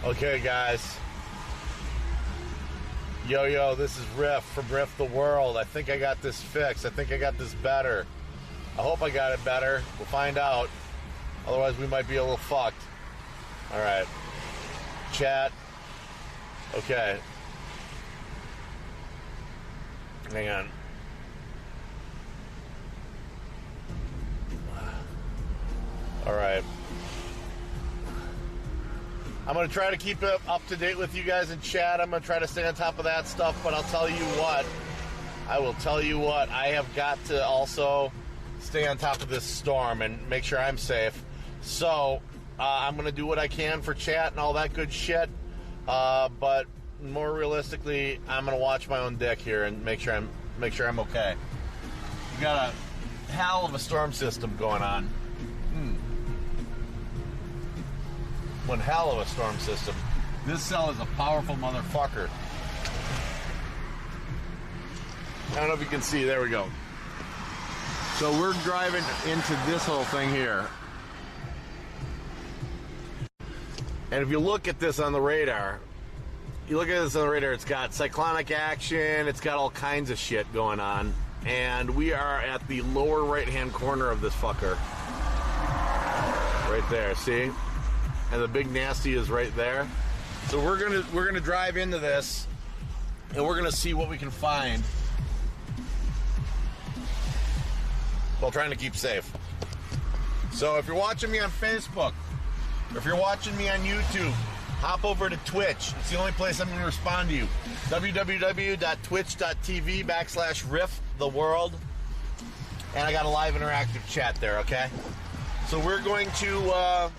Okay, guys. Yo, this is Riff from Riff the World. I think I got this fixed. I think I got this better. I hope I got it better. We'll find out. Otherwise, we might be a little fucked. All right. Chat. Okay. Hang on. All right. I'm going to try to keep it up to date with you guys in chat. I'm going to try to stay on top of that stuff, but I'll tell you what. I have got to also stay on top of this storm and make sure I'm safe. So, I'm going to do what I can for chat and all that good shit. But more realistically, I'm going to watch my own dick here and make sure I'm okay. We got a hell of a storm system going on. One hell of a storm system. This cell is a powerful motherfucker. I don't know if you can see. There we go. So we're driving into this whole thing here. And if you look at this on the radar, it's got cyclonic action, it's got all kinds of shit going on. And we are at the lower right-hand corner of this fucker. Right there, see? And the big nasty is right there. So we're gonna drive into this, and we're gonna see what we can find while trying to keep safe. So if you're watching me on Facebook, or if you're watching me on YouTube, hop over to Twitch. It's the only place I'm gonna respond to you. www.twitch.tv/rifftheworld. And I got a live interactive chat there, okay? So we're going to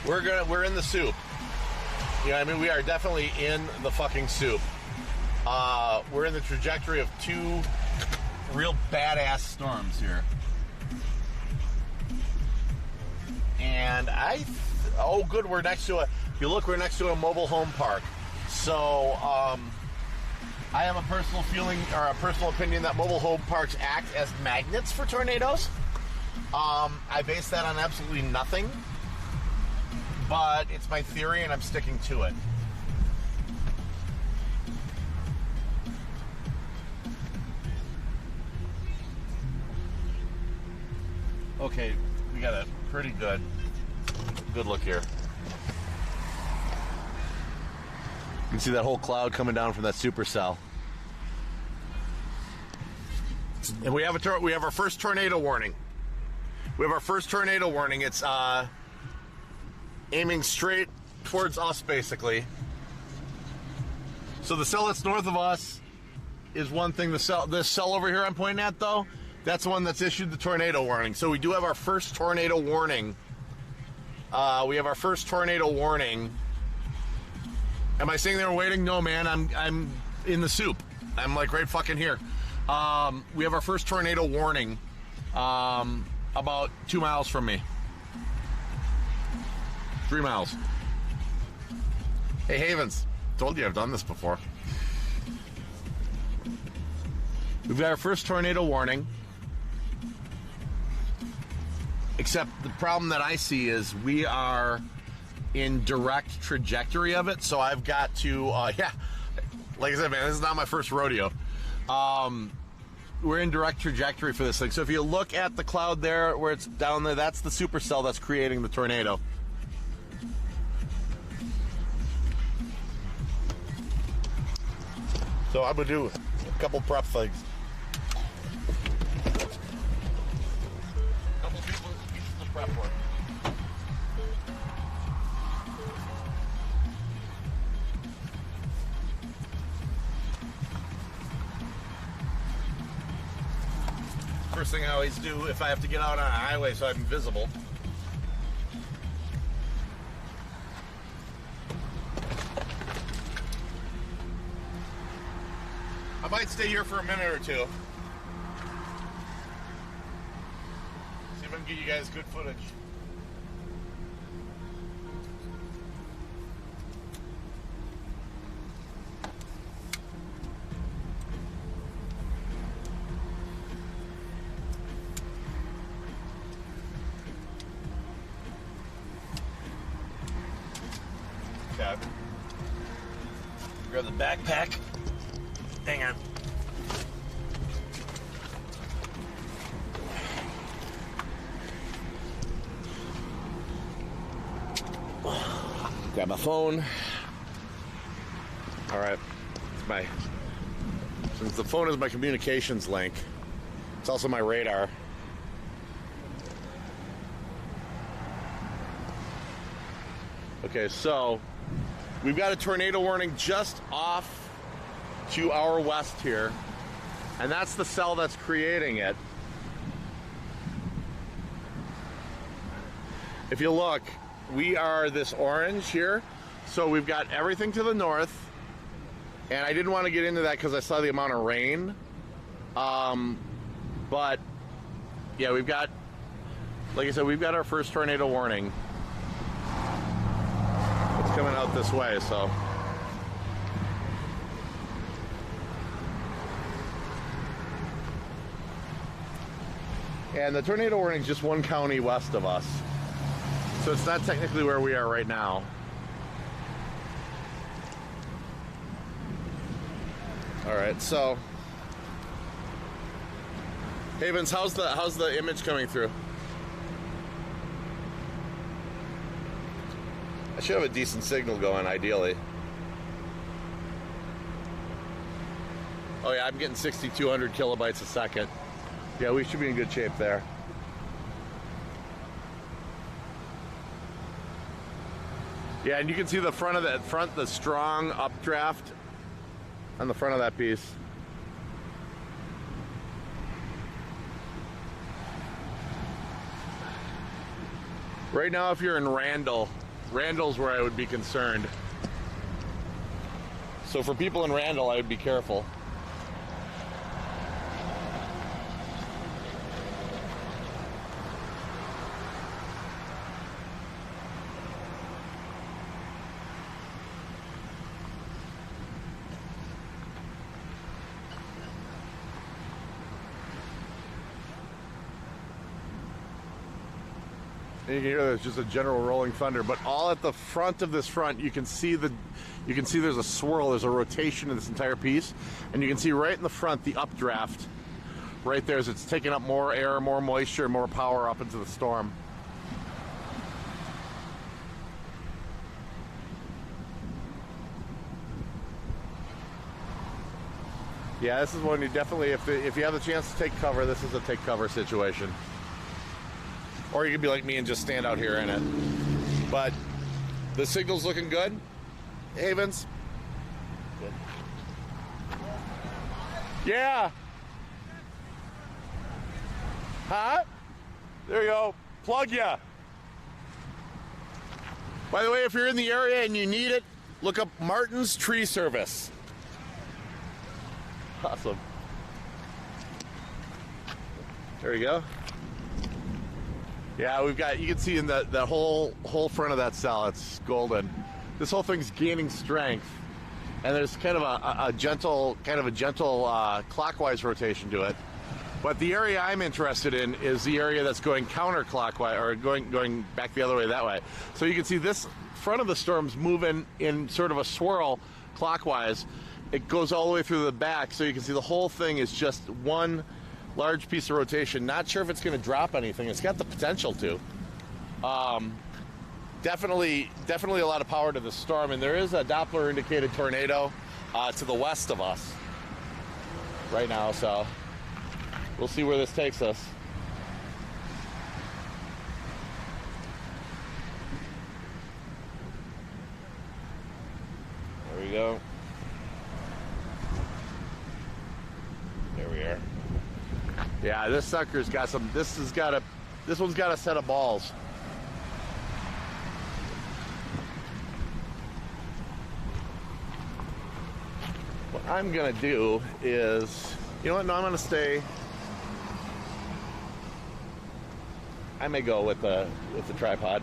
we're in the soup. You know what I mean? We are definitely in the fucking soup. We're in the trajectory of two real badass storms here. And good, we're next to we're next to a mobile home park. So, I have a personal feeling, or a personal opinion, that mobile home parks act as magnets for tornadoes. I base that on absolutely nothing. But it's my theory, and I'm sticking to it. Okay, we got a pretty good look here. You can see that whole cloud coming down from that supercell. And we have our first tornado warning. It's aiming straight towards us, basically. So the cell that's north of us is one thing. This cell over here I'm pointing at, though, that's the one that's issued the tornado warning. So we do have our first tornado warning. Am I sitting there waiting? No, man. I'm in the soup. I'm like right fucking here. We have our first tornado warning about 2 miles from me. 3 miles. Hey, Havens. Told you I've done this before. We've got our first tornado warning. Except the problem that I see is we are in direct trajectory of it. So I've got to, like I said, man, this is not my first rodeo. We're in direct trajectory for this thing. So if you look at the cloud there, where it's down there, that's the supercell that's creating the tornado. So I'm going to do a couple prep things. A couple pieces of prep work. First thing I always do if I have to get out on a highway so I'm visible. I might stay here for a minute or two. See if I can get you guys good footage. Okay. Grab the backpack. Hang on. Grab my phone. All right. Since the phone is my communications link, it's also my radar. Okay, so we've got a tornado warning just off to our west here, and that's the cell that's creating it. If you look, we are this orange here, so we've got everything to the north, and I didn't want to get into that because I saw the amount of rain, but yeah, we've got, like I said, we've got our first tornado warning. It's coming out this way, so. And the tornado warning is just one county west of us. So it's not technically where we are right now. All right, so Havens, how's the image coming through? I should have a decent signal going, ideally. Oh yeah, I'm getting 6,200 kilobytes a second. Yeah, we should be in good shape there. Yeah, and you can see the front of the strong updraft on the front of that piece. Right now, if you're in Randall's where I would be concerned. So for people in Randall, I would be careful. And you can hear there's just a general rolling thunder, but all at the front of this front, you can see there's a swirl, there's a rotation in this entire piece, and you can see right in the front the updraft right there as it's taking up more air, more moisture, more power up into the storm. Yeah, this is one you definitely, if you have the chance to take cover, this is a take cover situation. Or you could be like me and just stand out here in it. But the signal's looking good. Havens? Good. Yeah. Huh? There you go. Plug ya. By the way, if you're in the area and you need it, look up Martin's Tree Service. Awesome. There you go. Yeah, we've got, you can see in the whole front of that cell, it's golden. This whole thing's gaining strength, and there's kind of a gentle clockwise rotation to it. But the area I'm interested in is the area that's going counterclockwise, or going back the other way that way. So you can see this front of the storm's moving in sort of a swirl clockwise. It goes all the way through the back, so you can see the whole thing is just one large piece of rotation. Not sure if it's going to drop anything. It's got the potential to. Definitely a lot of power to the storm, and there is a Doppler indicated tornado to the west of us right now, so we'll see where this takes us. There we go. There we are. Yeah, this sucker's got some, this one's got a set of balls. What I'm gonna do is, you know what, no, I'm gonna stay. I may go with the tripod.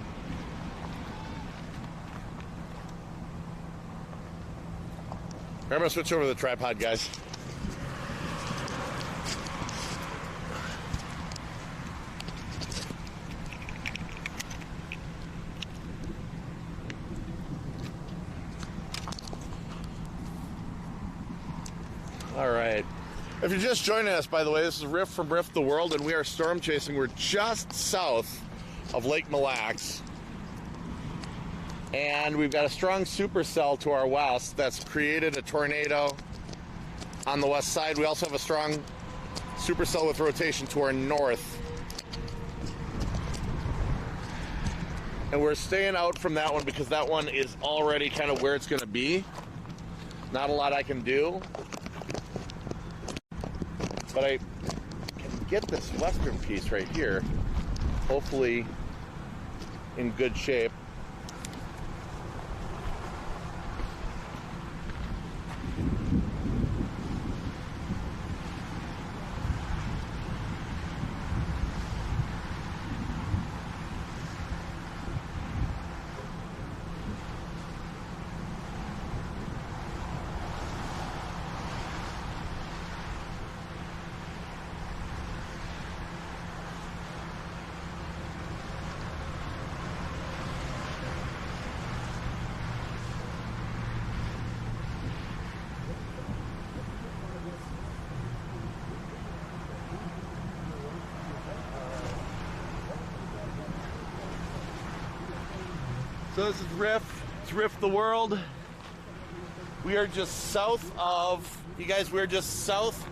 I'm gonna switch over to the tripod, guys. All right. If you're just joining us, by the way, this is Riff from Riff the World, and we are storm chasing. We're just south of Lake Mille Lacs. And we've got a strong supercell to our west that's created a tornado on the west side. We also have a strong supercell with rotation to our north. And we're staying out from that one because that one is already kind of where it's going to be. Not a lot I can do. But I can get this western piece right here, hopefully in good shape. So this is Riff. It's Riff the World. We are just south of, you guys, we're just south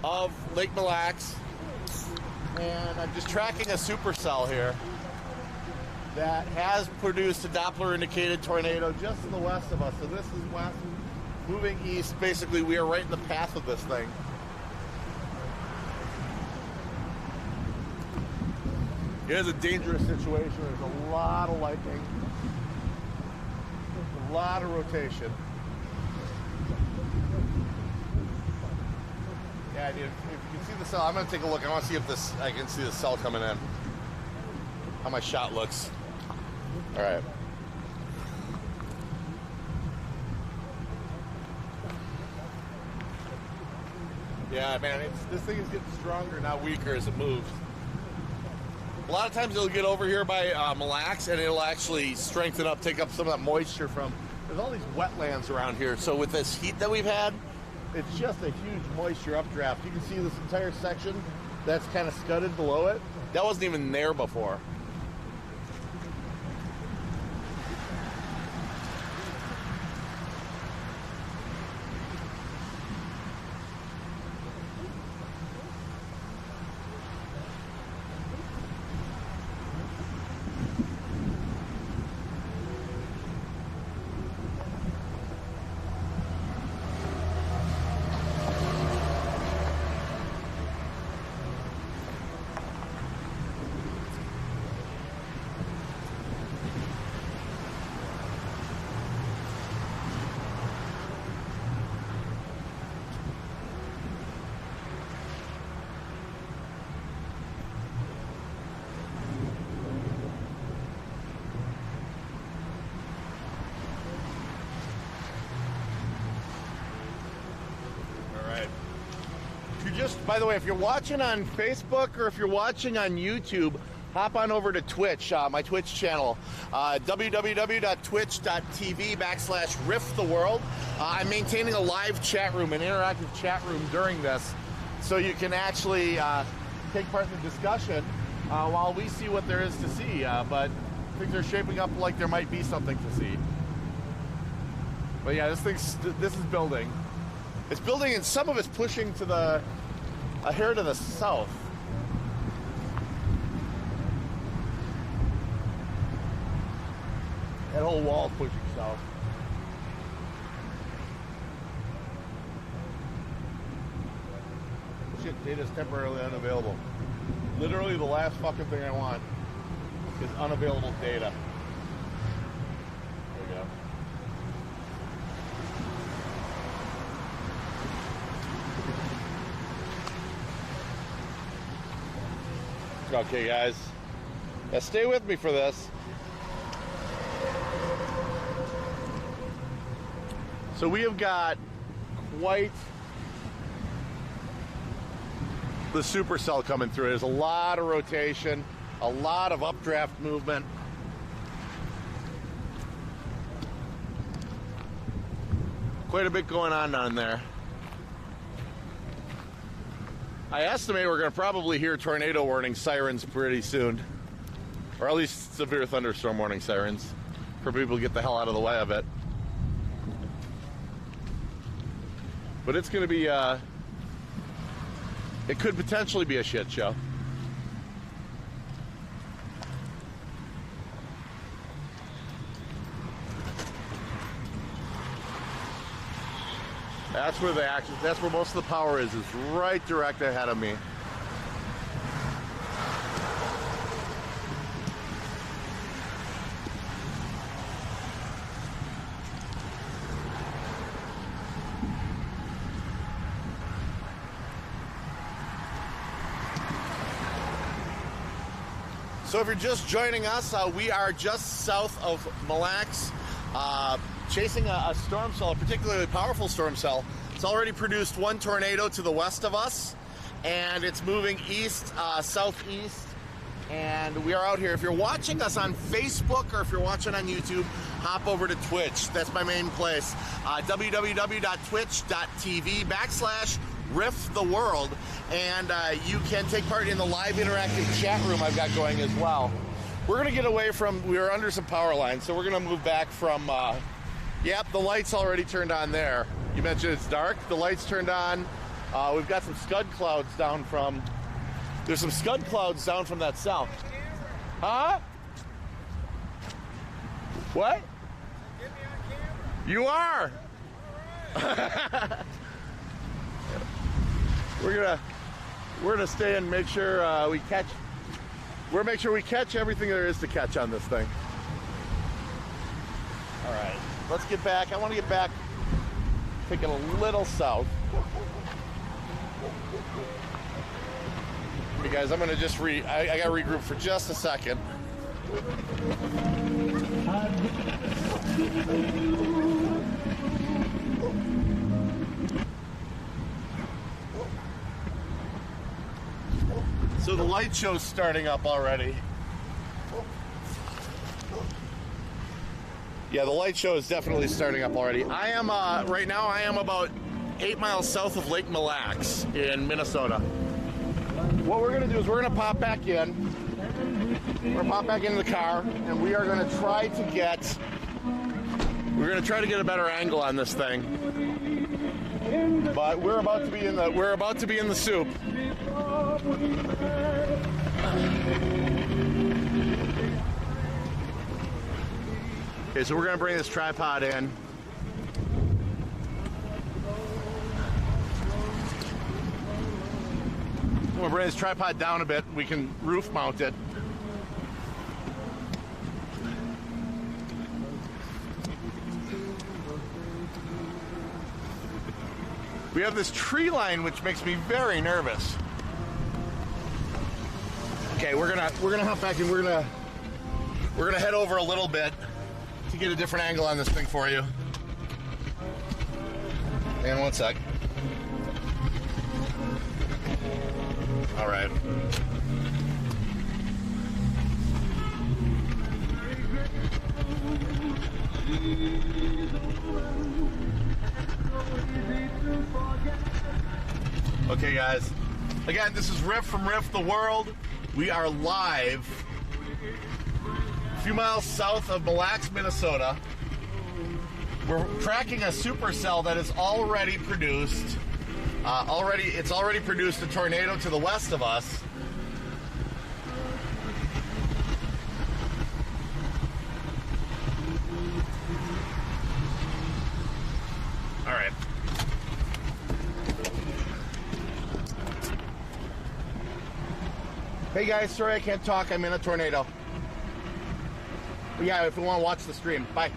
of Lake Mille Lacs. And I'm just tracking a supercell here that has produced a Doppler indicated tornado just to the west of us. So this is west, moving east. Basically, we are right in the path of this thing. It is a dangerous situation. There's a lot of lightning. A lot of rotation. Yeah, dude, if you can see the cell, I'm gonna take a look. I want to see if I can see the cell coming in. How my shot looks. All right. Yeah, man, this thing is getting stronger, not weaker as it moves. A lot of times it'll get over here by Mille Lacs and it'll actually strengthen up, take up some of that moisture from, there's all these wetlands around here. So with this heat that we've had, it's just a huge moisture updraft. You can see this entire section that's kind of scudded below it. That wasn't even there before. By the way, if you're watching on Facebook or if you're watching on YouTube, hop on over to Twitch, my Twitch channel, www.twitch.tv/rifftheworld. I'm maintaining a live chat room, an interactive chat room during this, so you can actually take part in the discussion while we see what there is to see. But things are shaping up like there might be something to see. But yeah, this is building. It's building, and some of it's pushing to here to the south. That whole wall is pushing south. Shit, data's temporarily unavailable. Literally the last fucking thing I want is unavailable data. There we go. Okay, guys, now stay with me for this. So we have got quite the supercell coming through. There's a lot of rotation, a lot of updraft movement. Quite a bit going on down there. I estimate we're going to probably hear tornado warning sirens pretty soon. Or at least severe thunderstorm warning sirens for people to get the hell out of the way of it. But it's going to be, it could potentially be a shit show. That's where the action, that's where most of the power is right direct ahead of me. So if you're just joining us, we are just south of Mille Lacs, chasing a storm cell, a particularly powerful storm cell. It's already produced one tornado to the west of us, and it's moving east, southeast, and we are out here. If you're watching us on Facebook or if you're watching on YouTube, hop over to Twitch. That's my main place, www.twitch.tv/RiffTheWorld, and you can take part in the live interactive chat room I've got going as well. We're going to get away from, we were under some power lines, so we're going to move back from, yep, the light's already turned on there. You mentioned it's dark, the light's turned on. We've got some scud clouds down from, there's some scud clouds down from that south. Huh? What? Get me on camera. You are! We're gonna stay and make sure we catch everything there is to catch on this thing. All right, let's get back. I want to get back, taking a little south. Hey guys, I'm gonna just I gotta regroup for just a second. So the light show's starting up already. Yeah, the light show is definitely starting up already. I am, right now I am about 8 miles south of Lake Mille Lacs in Minnesota. What we're gonna do is we're gonna pop back in. We're gonna pop back into the car, and we are gonna try to get a better angle on this thing. But we're about to be in the soup. Okay, so we're gonna bring this tripod in. We'll bring this tripod down a bit. We can roof mount it. We have this tree line which makes me very nervous. Okay, we're gonna hop back and we're gonna head over a little bit to get a different angle on this thing for you. Hang on one sec. All right. Okay, guys. Again, this is Riff from Riff the World. We are live a few miles south of Mille Lacs, Minnesota. We're tracking a supercell that is already produced. It's already produced a tornado to the west of us. All right. Hey guys, sorry I can't talk. I'm in a tornado. But yeah, if you want to watch the stream, bye.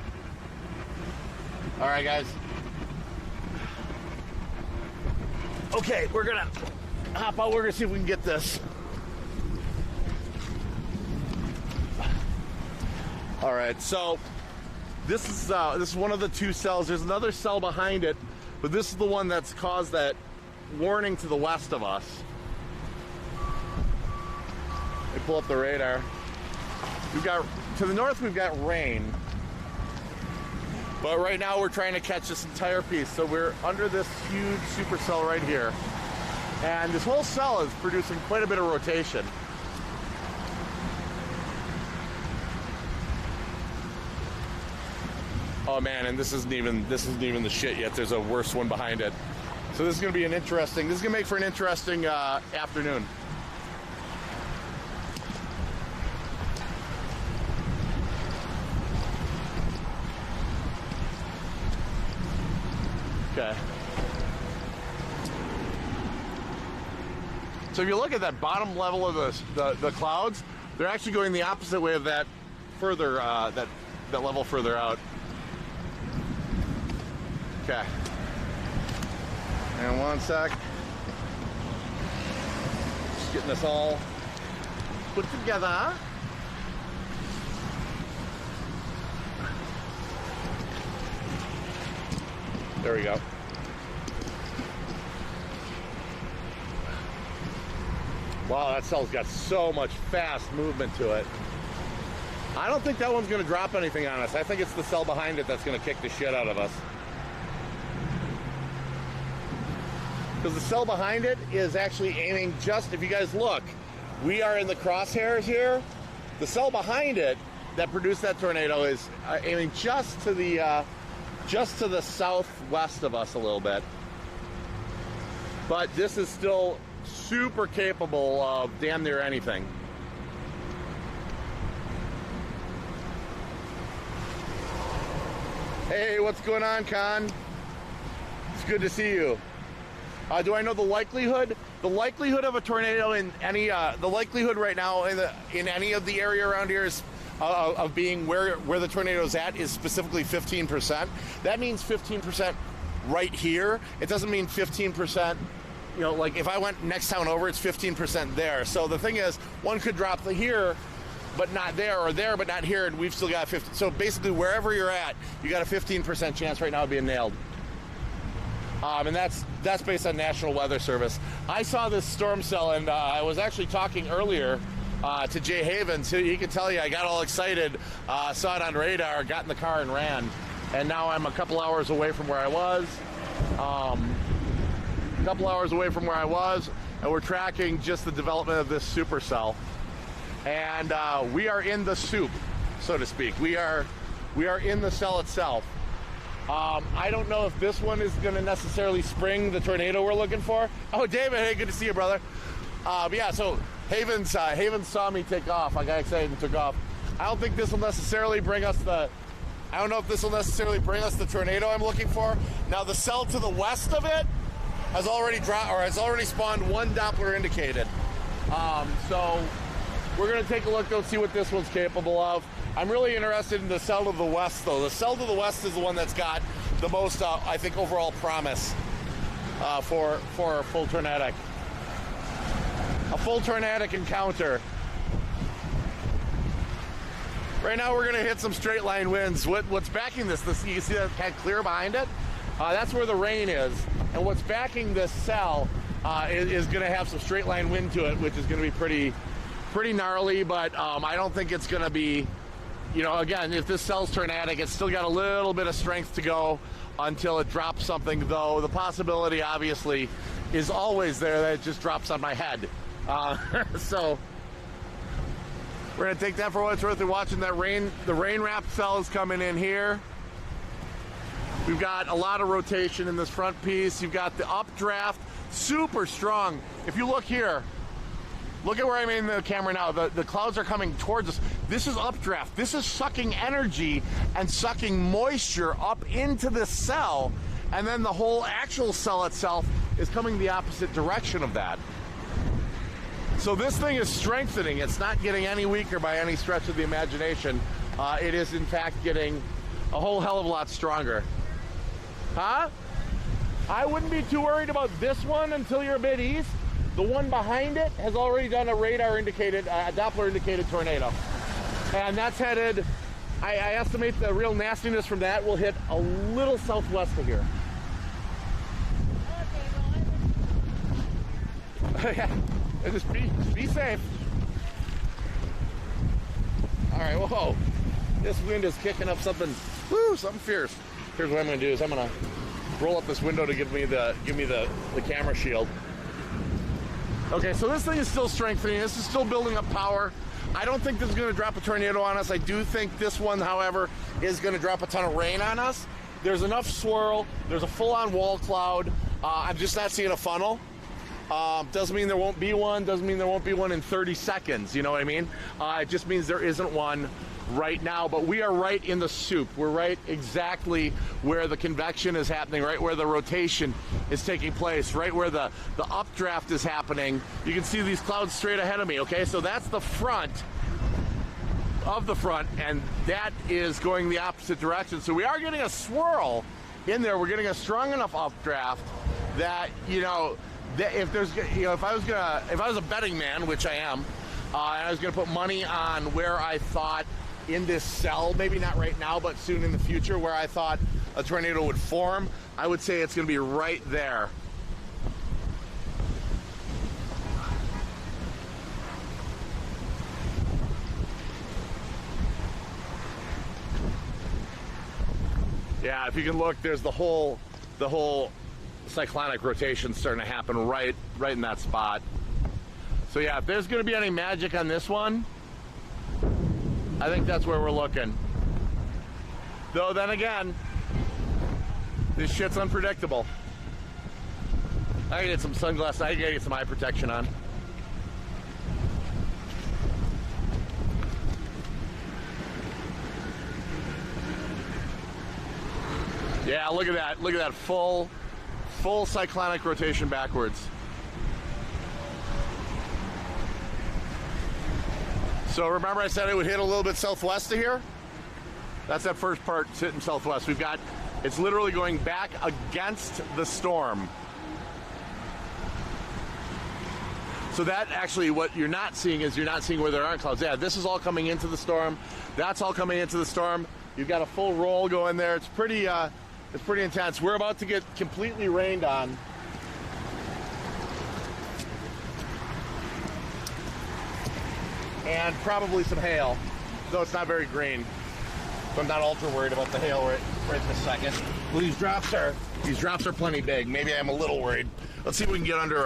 All right, guys. Okay, we're gonna hop out. We're gonna see if we can get this. All right, so this is one of the two cells. There's another cell behind it, but this is the one that's caused that warning to the west of us. Let me pull up the radar. We've got to the north. We've got rain, but right now we're trying to catch this entire piece. So we're under this huge supercell right here. And this whole cell is producing quite a bit of rotation. Oh man, and this isn't even the shit yet. There's a worse one behind it. So this is going to be this is going to make for an interesting afternoon. Okay. So if you look at that bottom level of the clouds, they're actually going the opposite way of that further, that level further out. Okay. And one sec. Just getting this all put together. There we go. Wow, that cell's got so much fast movement to it. I don't think that one's going to drop anything on us. I think it's the cell behind it that's going to kick the shit out of us. Because the cell behind it is actually aiming just, if you guys look, we are in the crosshairs here. The cell behind it that produced that tornado is aiming just to the southwest of us a little bit. But this is still super capable of damn near anything. Hey, what's going on, Con? It's good to see you. Do I know the likelihood? The likelihood of a tornado in any, the likelihood right now in any of the area around here is of being where the tornado's at is specifically 15%. That means 15% right here. It doesn't mean 15%. You know, like if I went next town over, it's 15% there. So the thing is, one could drop here, but not there, or there, but not here, and we've still got 50. So basically, wherever you're at, you got a 15% chance right now of being nailed. And that's based on National Weather Service. I saw this storm cell, and I was actually talking earlier to Jay Havens. He could tell you I got all excited, saw it on radar, got in the car and ran. And now I'm a couple hours away from where I was. And we're tracking just the development of this supercell. And we are in the soup, so to speak. We are in the cell itself. I don't know if this one is going to necessarily spring the tornado we're looking for. Oh, David, hey, good to see you, brother. Yeah, so Havens saw me take off. I got excited and took off. I don't think this will necessarily bring us the... I don't know if this will necessarily bring us the tornado I'm looking for. Now, the cell to the west of it has already spawned one Doppler indicated. So we're going to take a look, go see what this one's capable of. I'm really interested in the cell to the west, though. The cell to the west is the one that's got the most, I think, overall promise for a full tornadic. A full tornadic encounter. Right now, we're going to hit some straight line winds. What's backing this? You can see that kind of clear behind it? That's where the rain is. And what's backing this cell is going to have some straight line wind to it, which is going to be pretty gnarly, but I don't think it's going to be, you know, again, if this cell's tornadic, it's still got a little bit of strength to go until it drops something, though the possibility, obviously, is always there that it just drops on my head. So we're going to take that for what it's worth. We're watching that rain. The rain wrap cell is coming in here. We've got a lot of rotation in this front piece. You've got the updraft, super strong. If you look here, look at where I'm in the camera now. The clouds are coming towards us. This is updraft. This is sucking energy and sucking moisture up into the cell, and then the whole actual cell itself is coming the opposite direction of that. So this thing is strengthening. It's not getting any weaker by any stretch of the imagination. It is, in fact, getting a whole hell of a lot stronger. Huh? I wouldn't be too worried about this one until you're a bit east. The one behind it has already done a radar indicated, a Doppler indicated tornado. And that's headed, I estimate the real nastiness from that will hit a little southwest of here. Yeah, just be safe. All right, whoa. This wind is kicking up something fierce. Here's what I'm gonna do is I'm gonna roll up this window to give me the camera shield. Okay, so this thing is still strengthening. This is still building up power. I don't think this is going to drop a tornado on us. I do think this one, however, is going to drop a ton of rain on us. There's enough swirl. There's a full-on wall cloud. I'm just not seeing a funnel. Doesn't mean there won't be one. Doesn't mean there won't be one in 30 seconds. You know what I mean? It just means there isn't one right now. But we are right in the soup. We're right exactly where the convection is happening, right where the rotation is taking place, right where the updraft is happening. You can see these clouds straight ahead of me, okay? So that's the front of the front, and that is going the opposite direction. So we are getting a swirl in there. We're getting a strong enough updraft that, you know, that if there's, you know, if I was a betting man, which I am, and I was going to put money on where I thought in this cell, maybe not right now, but soon in the future, where I thought a tornado would form, I would say it's going to be right there. Yeah, if you can look, there's the whole cyclonic rotation starting to happen right in that spot. So yeah, if there's going to be any magic on this one, I think that's where we're looking. Though then again, this shit's unpredictable. I gotta get some sunglasses. I gotta get some eye protection on. Yeah, look at that. Look at that full cyclonic rotation backwards. So remember I said it would hit a little bit southwest of here? That's that first part sitting southwest. We've got, it's literally going back against the storm. So that actually, what you're not seeing is you're not seeing where there aren't clouds. Yeah, this is all coming into the storm. That's all coming into the storm. You've got a full roll going there. It's pretty intense. We're about to get completely rained on. And probably some hail, though it's not very green. So I'm not ultra worried about the hail right this second. Well, these drops are plenty big. Maybe I'm a little worried. Let's see if we can get under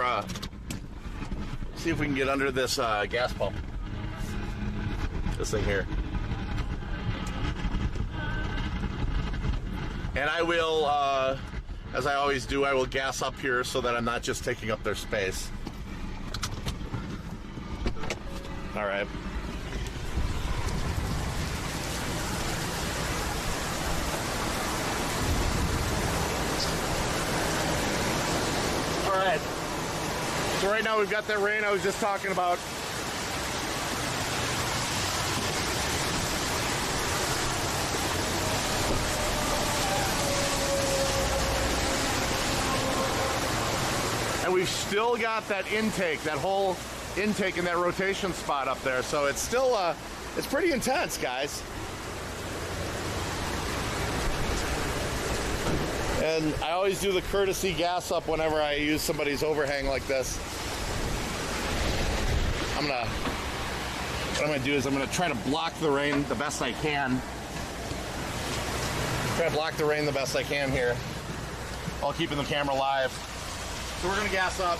this gas pump. This thing here. And I will, as I always do, I will gas up here so that I'm not just taking up their space. All right. All right. So right now we've got that rain I was just talking about. And we've still got that intake, that whole intake in that rotation spot up there. So it's still, it's pretty intense, guys. And I always do the courtesy gas up whenever I use somebody's overhang like this. What I'm gonna do is I'm gonna try to block the rain the best I can. Try to block the rain the best I can here, while keeping the camera live. So we're gonna gas up.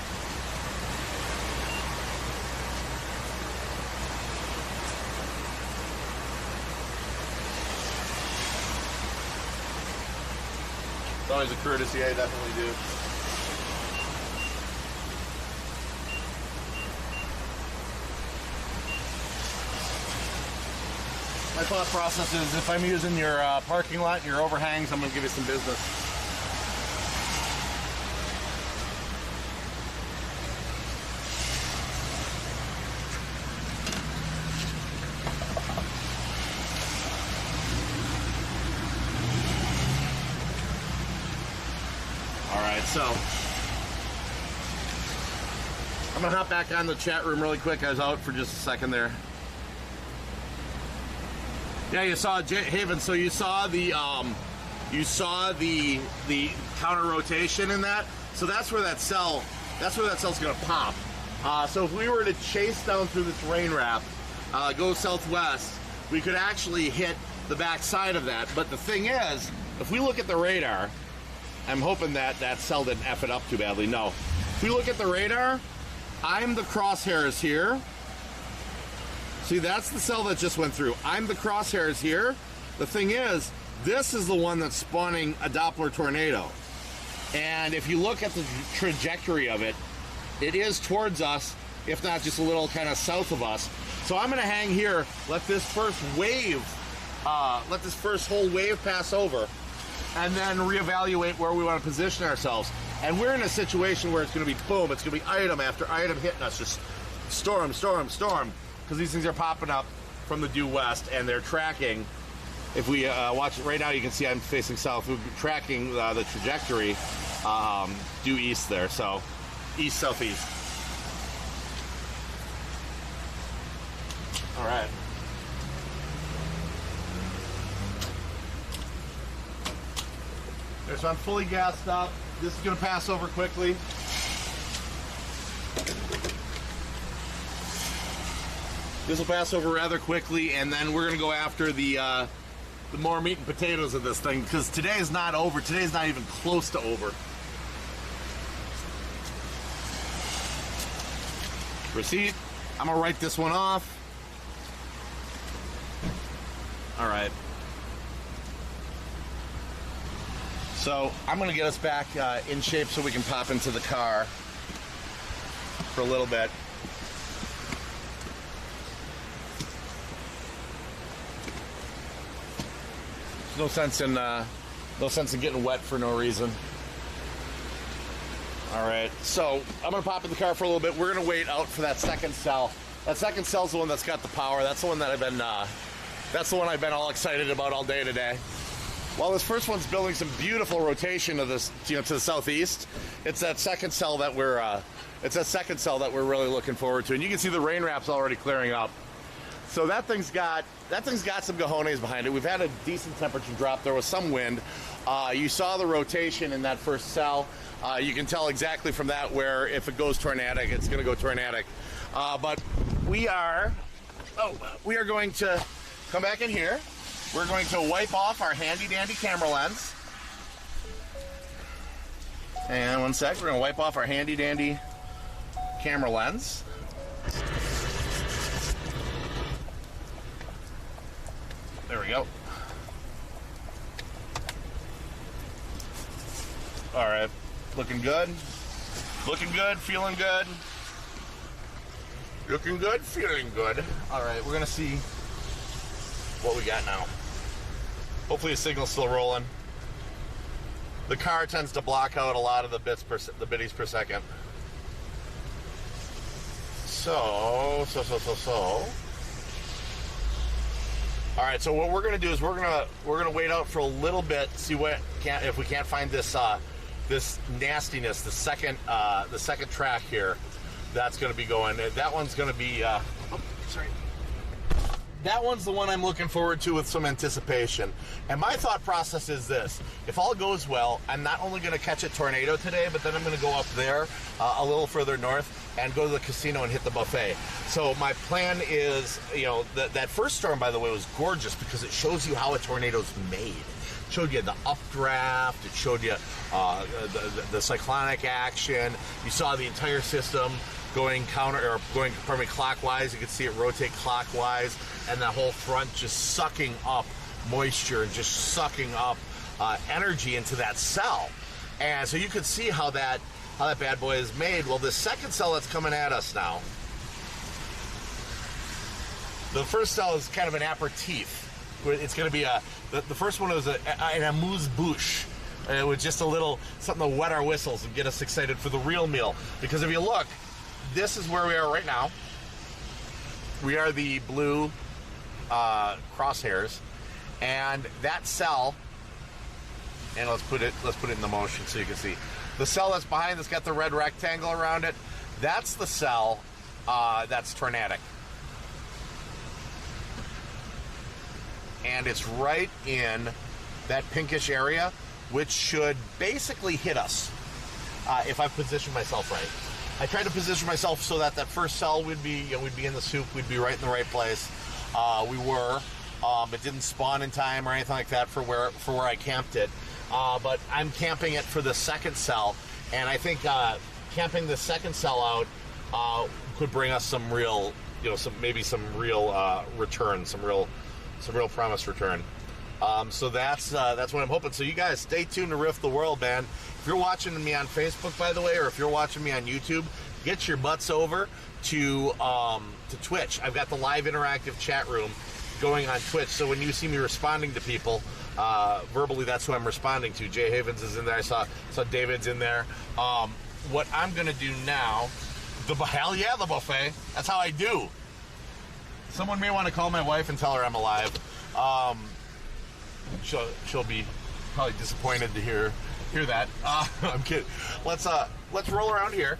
It's always a courtesy, I definitely do. My thought process is if I'm using your parking lot and your overhangs, I'm going to give you some business. So, I'm gonna hop back on the chat room really quick. I was out for just a second there. Yeah, you saw Haven. So you saw the counter rotation in that. So that's where that cell's gonna pop. So if we were to chase down through this rain wrap, go southwest, we could actually hit the back side of that. But the thing is, if we look at the radar. I'm hoping that cell didn't F it up too badly. No. If we look at the radar, I'm the crosshairs here. See, that's the cell that just went through. I'm the crosshairs here. The thing is, this is the one that's spawning a Doppler tornado. And if you look at the trajectory of it, it is towards us, if not just a little kind of south of us. So I'm gonna hang here, let this first wave, let this first whole wave pass over, and then reevaluate where we want to position ourselves. And we're in a situation where it's going to be boom, it's going to be item after item hitting us, just storm, storm, storm, because these things are popping up from the due west, and they're tracking. If we watch it right now, you can see I'm facing south. We're tracking the trajectory due east there, so east, southeast. All right. So I'm fully gassed up. This is going to pass over quickly. This will pass over rather quickly, and then we're going to go after the more meat and potatoes of this thing, because today is not over. Today is not even close to over. Receipt. I'm going to write this one off. All right. So I'm going to get us back in shape so we can pop into the car for a little bit. There's no sense in getting wet for no reason. All right, so I'm going to pop in the car for a little bit. We're going to wait out for that second cell. That second cell's the one that's got the power. That's the one that I've been all excited about all day today. While this first one's building some beautiful rotation of this, to the southeast, it's that second cell that we're really looking forward to. And you can see the rain wraps already clearing up. So that thing's got some cojones behind it. We've had a decent temperature drop. There was some wind. You saw the rotation in that first cell. You can tell exactly from that where if it goes tornadic, it's going to go tornadic. But we are going to come back in here. We're going to wipe off our handy-dandy camera lens. And one sec, we're going to wipe off our handy-dandy camera lens. There we go. All right, looking good. Looking good, feeling good. Looking good, feeling good. All right, we're going to see what we got now. Hopefully the signal's still rolling. The car tends to block out a lot of the biddies per second. So. All right, so what we're gonna do is we're gonna wait out for a little bit, see if we can't find this this nastiness, the second track here. That's gonna be going. That one's gonna be. That one's the one I'm looking forward to with some anticipation. And my thought process is this. If all goes well, I'm not only going to catch a tornado today, but then I'm going to go up there a little further north and go to the casino and hit the buffet. So my plan is, that first storm, by the way, was gorgeous because it shows you how a tornado's made. It showed you the updraft. It showed you the cyclonic action. You saw the entire system going clockwise. You could see it rotate clockwise, and that whole front just sucking up moisture and just sucking up energy into that cell. And so you could see how that bad boy is made. Well, the second cell that's coming at us now, the first cell is kind of an aperitif. It's going to be the first one was an amuse-bouche. With just a little something to wet our whistles and get us excited for the real meal. Because if you look, this is where we are right now. We are the blue crosshairs, and that cell. And let's put it in the motion so you can see the cell that's behind. That's got the red rectangle around it. That's the cell that's tornadic, and it's right in that pinkish area, which should basically hit us if I position myself right. I tried to position myself so that first cell would be, we'd be in the soup, we'd be right in the right place. We were. It didn't spawn in time or anything like that for where I camped it. But I'm camping it for the second cell, and I think camping the second cell out could bring us some real, some real return, some real promised return. So that's what I'm hoping. So you guys stay tuned to Rift the World, man. If you're watching me on Facebook, by the way, or if you're watching me on YouTube, get your butts over to Twitch. I've got the live interactive chat room going on Twitch. So when you see me responding to people verbally, that's who I'm responding to. Jay Havens is in there. I saw David's in there. What I'm gonna do now, hell yeah, the buffet. That's how I do. Someone may want to call my wife and tell her I'm alive. She'll be probably disappointed to hear that. I'm kidding. Let's roll around here.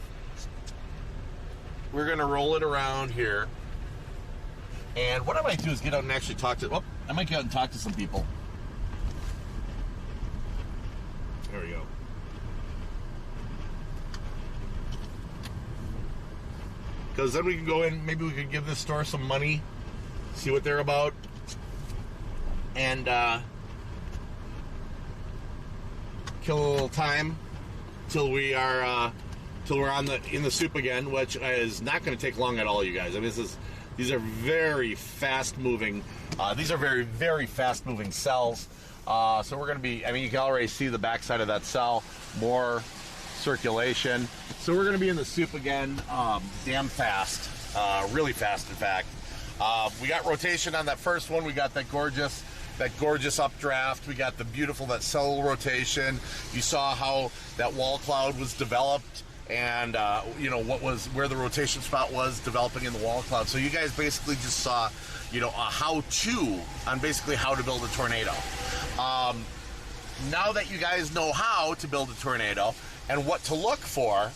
We're gonna roll it around here. And what I might do is get out and actually talk to. I might get out and talk to some people. There we go. Because then we can go in. Maybe we could give this store some money, see what they're about, and kill a little time till we're in the soup again, which is not going to take long at all, you guys. I mean, these are very fast moving. These are very, very fast moving cells. So we're going to be. I mean, you can already see the backside of that cell. More circulation. So we're going to be in the soup again. Damn fast. Really fast, in fact. We got rotation on that first one. We got that gorgeous updraft. We got that cell rotation. You saw how that wall cloud was developed, and where the rotation spot was developing in the wall cloud. So you guys basically just saw, a how-to on basically how to build a tornado. Now that you guys know how to build a tornado and what to look for,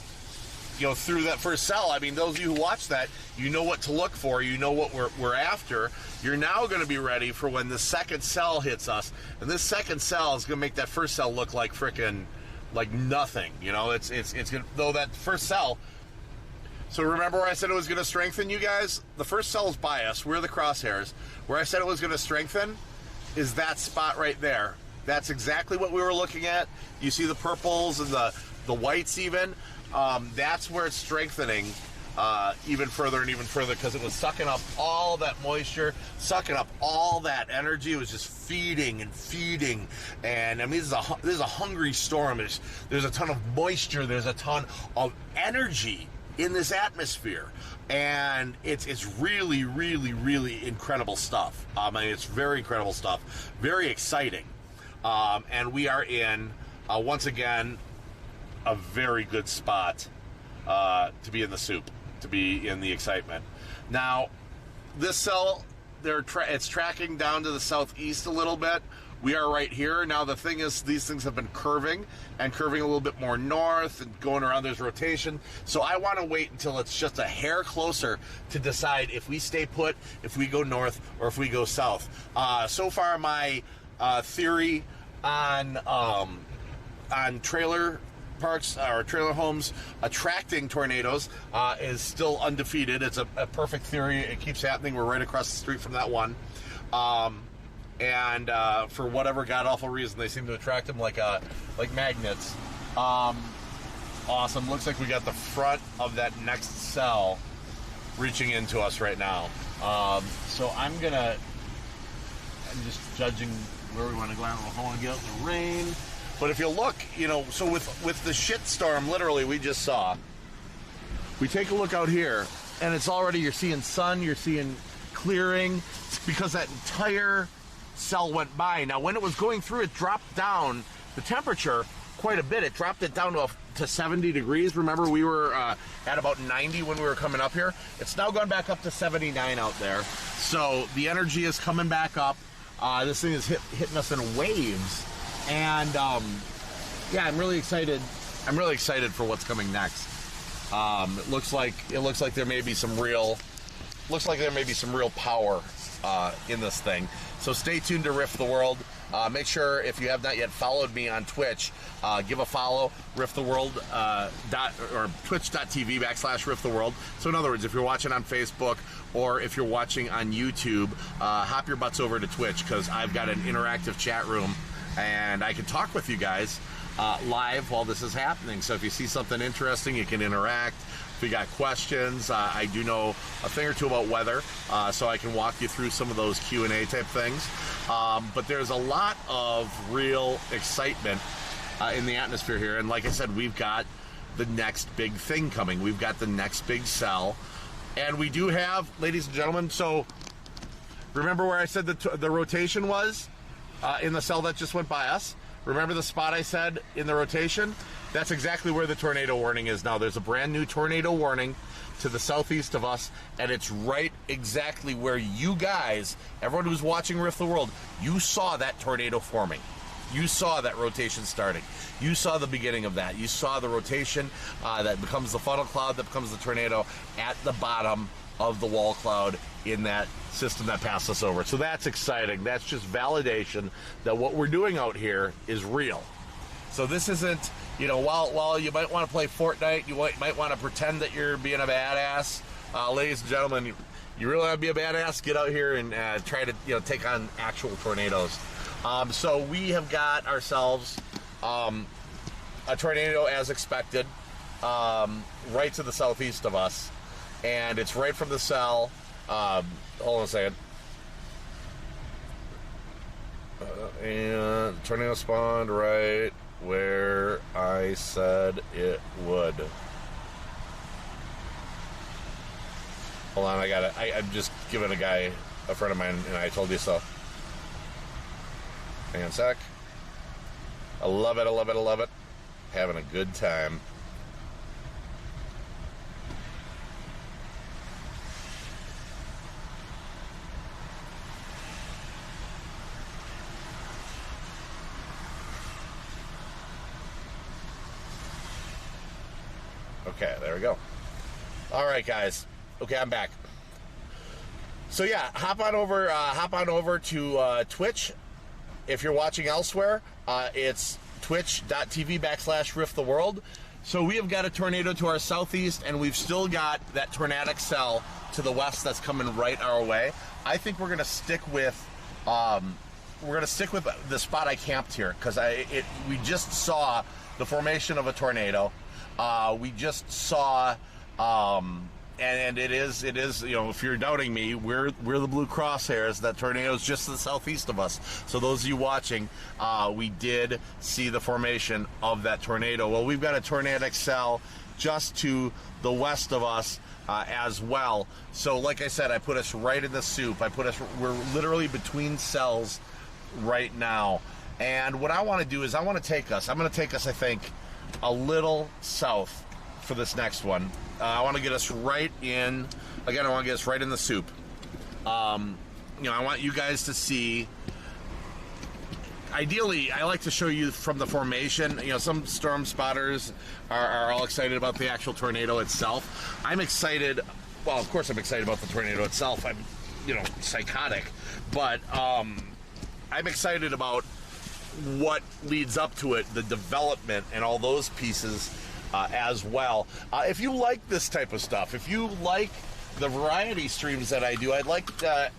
through that first cell, I mean, those of you who watch that, you know what to look for, you know what we're after. You're now going to be ready for when the second cell hits us, and this second cell is going to make that first cell look like frickin' like nothing. It's going to, though that first cell. So remember where I said it was going to strengthen, you guys? The first cell is by us. We're the crosshairs. Where I said it was going to strengthen is that spot right there. That's exactly what we were looking at. You see the purples and the whites even. That's where it's strengthening even further and even further, because it was sucking up all that moisture, sucking up all that energy. It was just feeding and feeding. And I mean, this is a hungry storm. There's a ton of moisture. There's a ton of energy in this atmosphere, and it's really, really, really incredible stuff. I mean, it's very incredible stuff, very exciting, and we are in once again a very good spot to be in the soup, to be in the excitement. Now, this cell, it's tracking down to the southeast a little bit. We are right here. Now, the thing is, these things have been curving a little bit more north and going around. There's rotation. So I want to wait until it's just a hair closer to decide if we stay put, if we go north, or if we go south. So far, my theory on trailer parks or trailer homes attracting tornadoes is still undefeated. It's a perfect theory. It keeps happening. We're right across the street from that one. And for whatever god-awful reason, they seem to attract them like magnets. Awesome. Looks like we got the front of that next cell reaching into us right now. So I'm just judging where we want to go. I don't want to get out in the rain. But if you look, so with the shit storm, literally, we just saw, we take a look out here, and it's already, you're seeing sun, you're seeing clearing, because that entire cell went by. Now, when it was going through, it dropped down the temperature quite a bit. It dropped it down to 70 degrees. Remember, we were at about 90 when we were coming up here. It's now gone back up to 79 out there. So the energy is coming back up. This thing is hitting us in waves. And yeah, I'm really excited. I'm really excited for what's coming next. It looks like there may be some real power in this thing. So stay tuned to Rift the World. Make sure, if you have not yet followed me on Twitch, give a follow, Rift the World, or twitch.tv/Rift the World. So in other words, if you're watching on Facebook or if you're watching on YouTube, hop your butts over to Twitch, because I've got an interactive chat room and I can talk with you guys live while this is happening. So if you see something interesting, you can interact. If you got questions, I do know a thing or two about weather, so I can walk you through some of those Q&A type things. But there's a lot of real excitement in the atmosphere here. And like I said, we've got the next big thing coming. We've got the next big cell. And we do have, ladies and gentlemen, so remember where I said the rotation was in the cell that just went by us? Remember the spot I said in the rotation? That's exactly where the tornado warning is now. There's a brand new tornado warning to the southeast of us, and it's right exactly where you guys, everyone who's watching Rift the World, you saw that tornado forming. You saw that rotation starting. You saw the beginning of that. You saw the rotation that becomes the funnel cloud, that becomes the tornado at the bottom of the wall cloud in that system that passed us over. So that's exciting. That's just validation that what we're doing out here is real. So this isn't, you know, while you might want to play Fortnite, you might want to pretend that you're being a badass. Ladies and gentlemen, you really want to be a badass? Get out here and try to, you know, take on actual tornadoes. So we have got ourselves a tornado as expected, right to the southeast of us, and it's right from the cell. Hold on a second. And tornado spawned right where I said it would. Hold on, I got it. I'm just giving a friend of mine, and I told you so. Hang on a sec. I love it, I love it, I love it. Having a good time. Okay, there we go. All right, guys. Okay, I'm back. So yeah, hop on over to Twitch. If you're watching elsewhere, it's twitch.tv/rifttheworld. So we have got a tornado to our southeast, and we've still got that tornadic cell to the west that's coming right our way. I think we're gonna stick with the spot I camped here, because we just saw the formation of a tornado. We just saw, and it is, you know, if you're doubting me, we're the blue crosshairs. That tornado is just to the southeast of us. So those of you watching, we did see the formation of that tornado. Well, we've got a tornadic cell just to the west of us as well. So like I said, I put us right in the soup. We're literally between cells right now. And what I want to do is I'm going to take us, I think, a little south for this next one. I want to get us right in, again, I want to get us right in the soup. You know, I want you guys to see, ideally, I like to show you from the formation. You know, some storm spotters are all excited about the actual tornado itself. I'm excited, well, of course I'm excited about the tornado itself. I'm, you know, psychotic. But I'm excited about what leads up to it, the development and all those pieces as well. If you like this type of stuff, if you like the variety streams that I do, I'd like to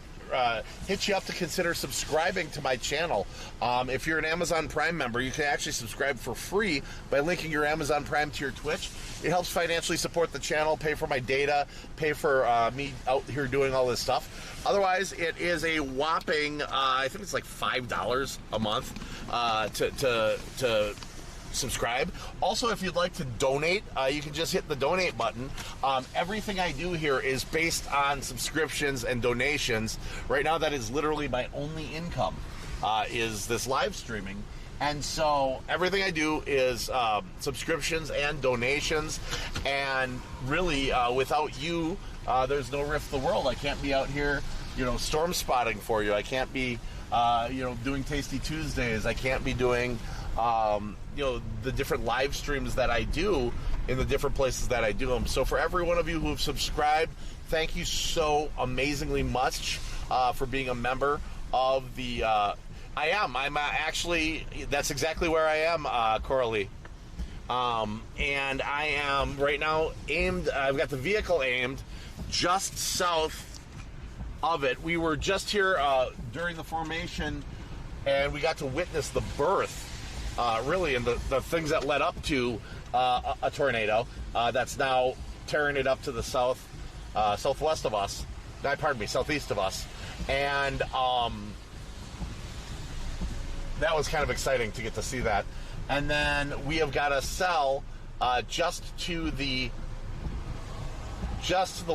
hit you up to consider subscribing to my channel. If you're an Amazon Prime member, you can actually subscribe for free by linking your Amazon Prime to your Twitch. It helps financially support the channel, pay for my data, pay for me out here doing all this stuff. Otherwise, it is a whopping, I think it's like $5 a month to subscribe. Also, if you'd like to donate, you can just hit the donate button. Everything I do here is based on subscriptions and donations. Right now, that is literally my only income, is this live streaming. And so everything I do is subscriptions and donations. And really, without you, there's no Rift the World. I can't be out here, you know, storm spotting for you. I can't be, you know, doing Tasty Tuesdays. I can't be doing, you know, the different live streams that I do in the different places that I do them. So for every one of you who have subscribed, thank you so amazingly much for being a member of the, I'm actually, that's exactly where I am, Coralie. And I am right now aimed, I've got the vehicle aimed just south of it. We were just here during the formation, and we got to witness the birth really, and the things that led up to a tornado that's now tearing it up to the southwest of us. No, pardon me, southeast of us. And that was kind of exciting to get to see that. And then we have got a cell just to the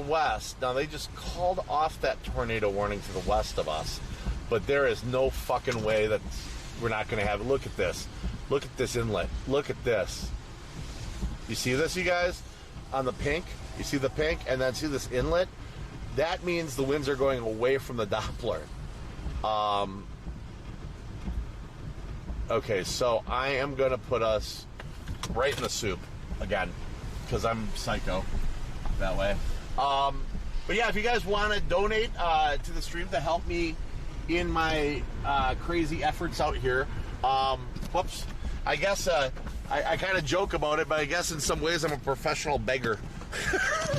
west. Now, they just called off that tornado warning to the west of us, but there is no fucking way that we're not going to have it. Look at this. Look at this inlet. Look at this. You see this, you guys? On the pink? You see the pink? And then see this inlet? That means the winds are going away from the Doppler. Okay, so I am going to put us right in the soup again, because I'm psycho that way. But yeah, if you guys want to donate to the stream to help me in my crazy efforts out here, whoops, I guess I kind of joke about it, but I guess in some ways I'm a professional beggar,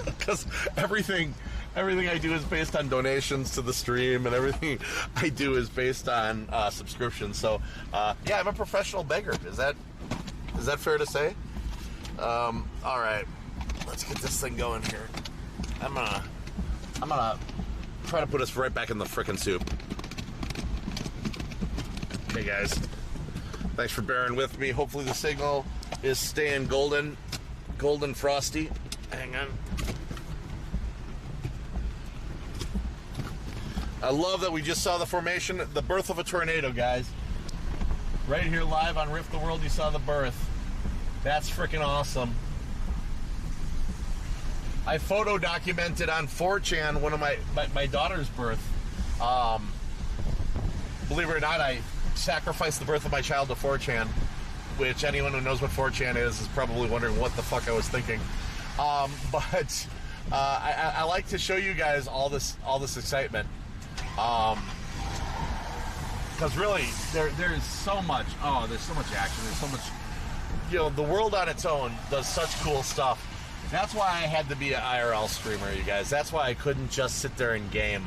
because everything I do is based on donations to the stream, and everything I do is based on subscriptions. So yeah, I'm a professional beggar. Is that fair to say? All right, let's get this thing going here. I'm gonna try to put us right back in the frickin' soup. Okay, guys, thanks for bearing with me. Hopefully the signal is staying golden frosty. Hang on. I love that we just saw the formation, the birth of a tornado, guys. Right here live on Rift the World, you saw the birth. That's freaking awesome. I photo documented on 4chan one of my daughter's birth. Believe it or not, I sacrificed the birth of my child to 4chan, which anyone who knows what 4chan is probably wondering what the fuck I was thinking. But I like to show you guys all this excitement. Because really, there's so much. Oh, there's so much action. There's so much. You know, the world on its own does such cool stuff. That's why I had to be an IRL streamer, you guys. That's why I couldn't just sit there and game.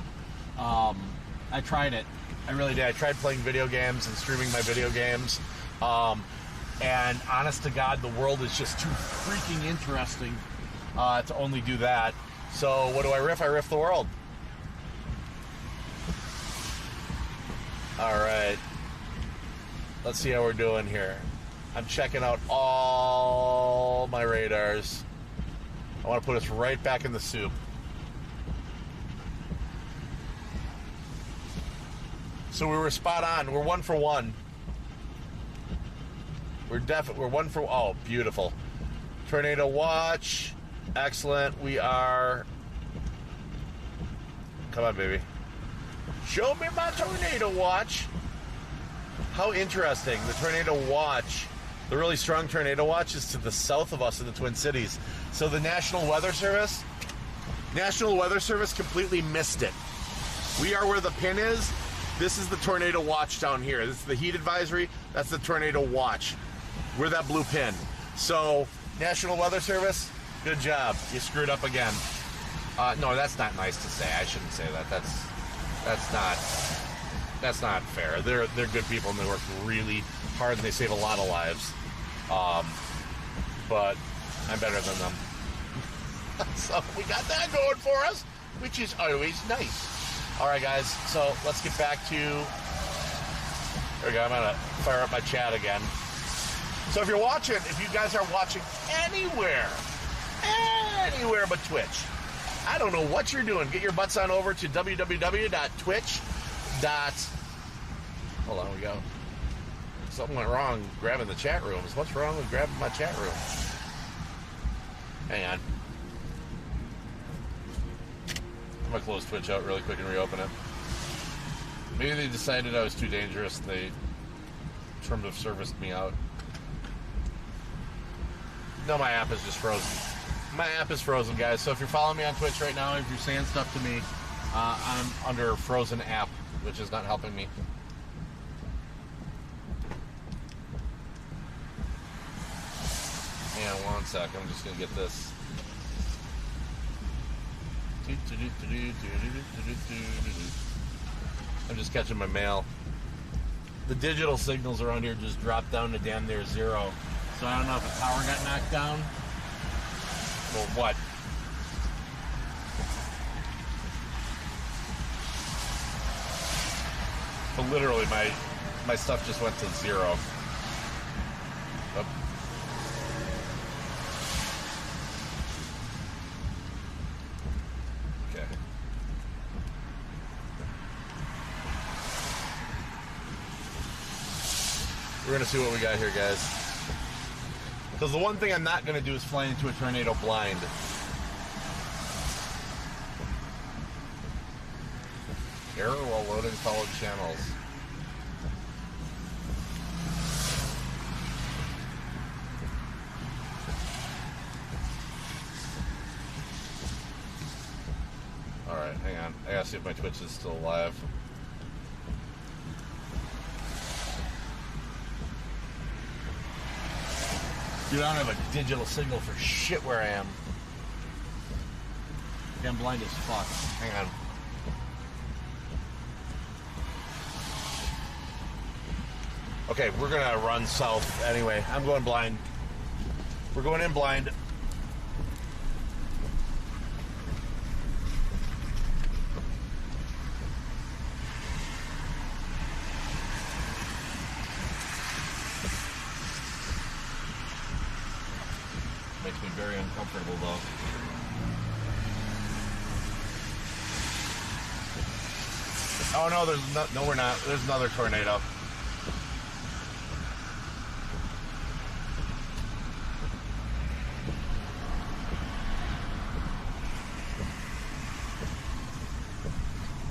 I tried it. I really did. I tried playing video games and streaming my video games. And honest to God, the world is just too freaking interesting to only do that. So what do I riff? I riff the world. All right. Let's see how we're doing here. I'm checking out all my radars. I want to put us right back in the soup. So we were spot on. We're 1 for 1. We're 1 for... Oh, beautiful. Tornado watch. Excellent. We are... Come on, baby. Show me my tornado watch. How interesting. The tornado watch, the really strong tornado watch, is to the south of us in the Twin Cities. So the National Weather Service completely missed it. We are where the pin is. This is the tornado watch down here. This is the heat advisory. That's the tornado watch. We're that blue pin. So National Weather Service, good job. You screwed up again. No, that's not nice to say. I shouldn't say that. That's not fair. They're good people and they work really hard and they save a lot of lives. But I'm better than them. So we got that going for us, which is always nice. All right, guys. So let's get back to. There we go. I'm gonna fire up my chat again. So if you guys are watching anywhere but Twitch, I don't know what you're doing. Get your butts on over to www.twitch. Hold on, we go. Something went wrong grabbing the chat rooms. What's wrong with grabbing my chat room? Hang on. I'm gonna close Twitch out really quick and reopen it. Maybe they decided I was too dangerous and they terms of serviced me out. No, my app is just frozen. My app is frozen, guys. So if you're following me on Twitch right now, if you're saying stuff to me, I'm under frozen app, which is not helping me. Hang on 1 sec. I'm just going to get this. I'm just catching my mail. the digital signals around here just dropped down to damn near zero. So I don't know if a tower got knocked down or what. But literally, my stuff just went to zero. Oh. Okay. We're gonna see what we got here, guys. Because the one thing I'm not gonna do is fly into a tornado blind. Error while loading followed channels. Alright, hang on. I gotta see if my Twitch is still alive. Dude, I don't have a digital signal for shit where I am. I'm blind as fuck. Hang on. Okay, we're gonna run south anyway. I'm going blind. We're going in blind. Makes me very uncomfortable though. Oh no, no, we're not. There's another tornado.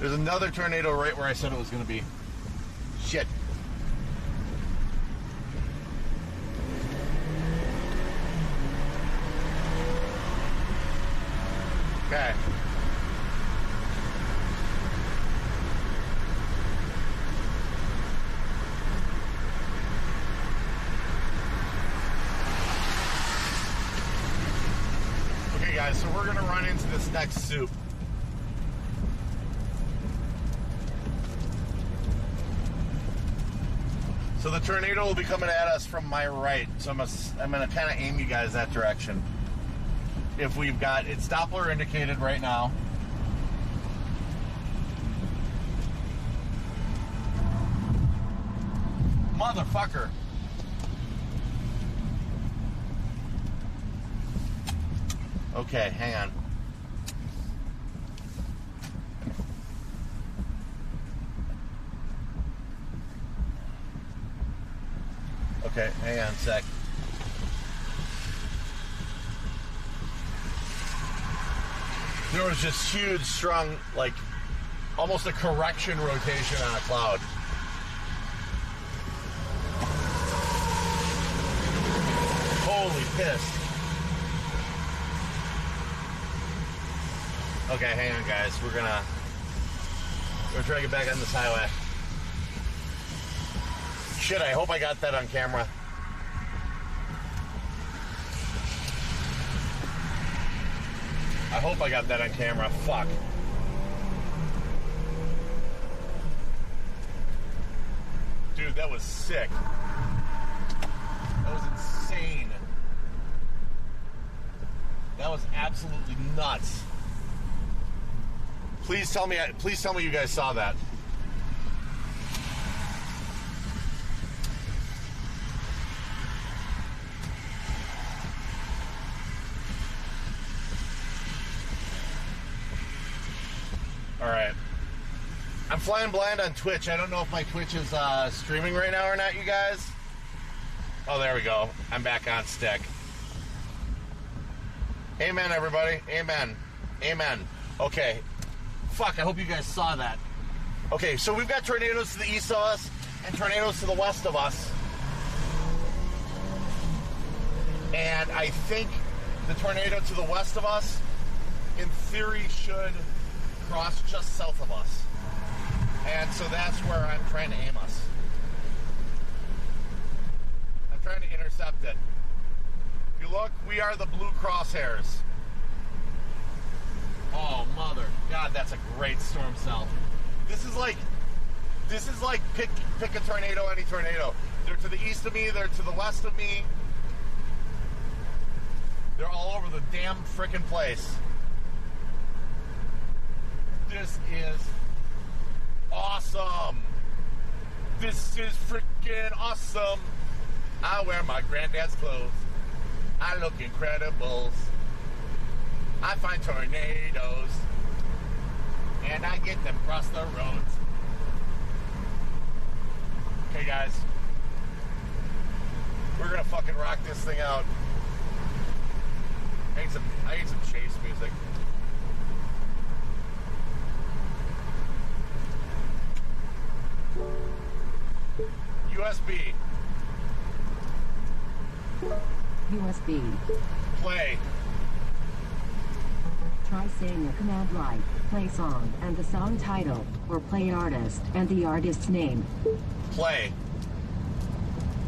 There's another tornado right where I said it was going to be. Shit. Okay. Okay, guys, so we're going to run into this next soup. So the tornado will be coming at us from my right. So I'm going to kind of aim you guys that direction. If we've got, it's Doppler indicated right now. Motherfucker. Okay, hang on. Okay, hang on a sec. There was just huge, strong, like, almost a correction rotation on a cloud. Holy piss. Okay, hang on, guys. We're gonna try to get back on this highway. Shit, I hope I got that on camera. I hope I got that on camera. Fuck. Dude, that was sick. That was insane. That was absolutely nuts. Please tell me you guys saw that. All right. I'm flying blind on Twitch. I don't know if my Twitch is streaming right now or not, you guys. Oh, there we go. I'm back on stick. Amen, everybody. Amen. Amen. Okay. Fuck, I hope you guys saw that. Okay, so we've got tornadoes to the east of us and tornadoes to the west of us. And I think the tornado to the west of us, in theory, should cross just south of us. And so that's where I'm trying to aim us. I'm trying to intercept it. If you look, we are the blue crosshairs. Oh, mother. God, that's a great storm cell. This This is like pick a tornado, any tornado. They're to the east of me, they're to the west of me. They're all over the damn frickin' place. This is awesome. This is frickin' awesome. I wear my granddad's clothes. I look incredible. I find tornadoes. And I get them across the roads. Okay, guys. We're gonna fucking rock this thing out. I need some chase music. USB. USB. Play. Try saying a command like play song and the song title, or play artist and the artist's name. Play.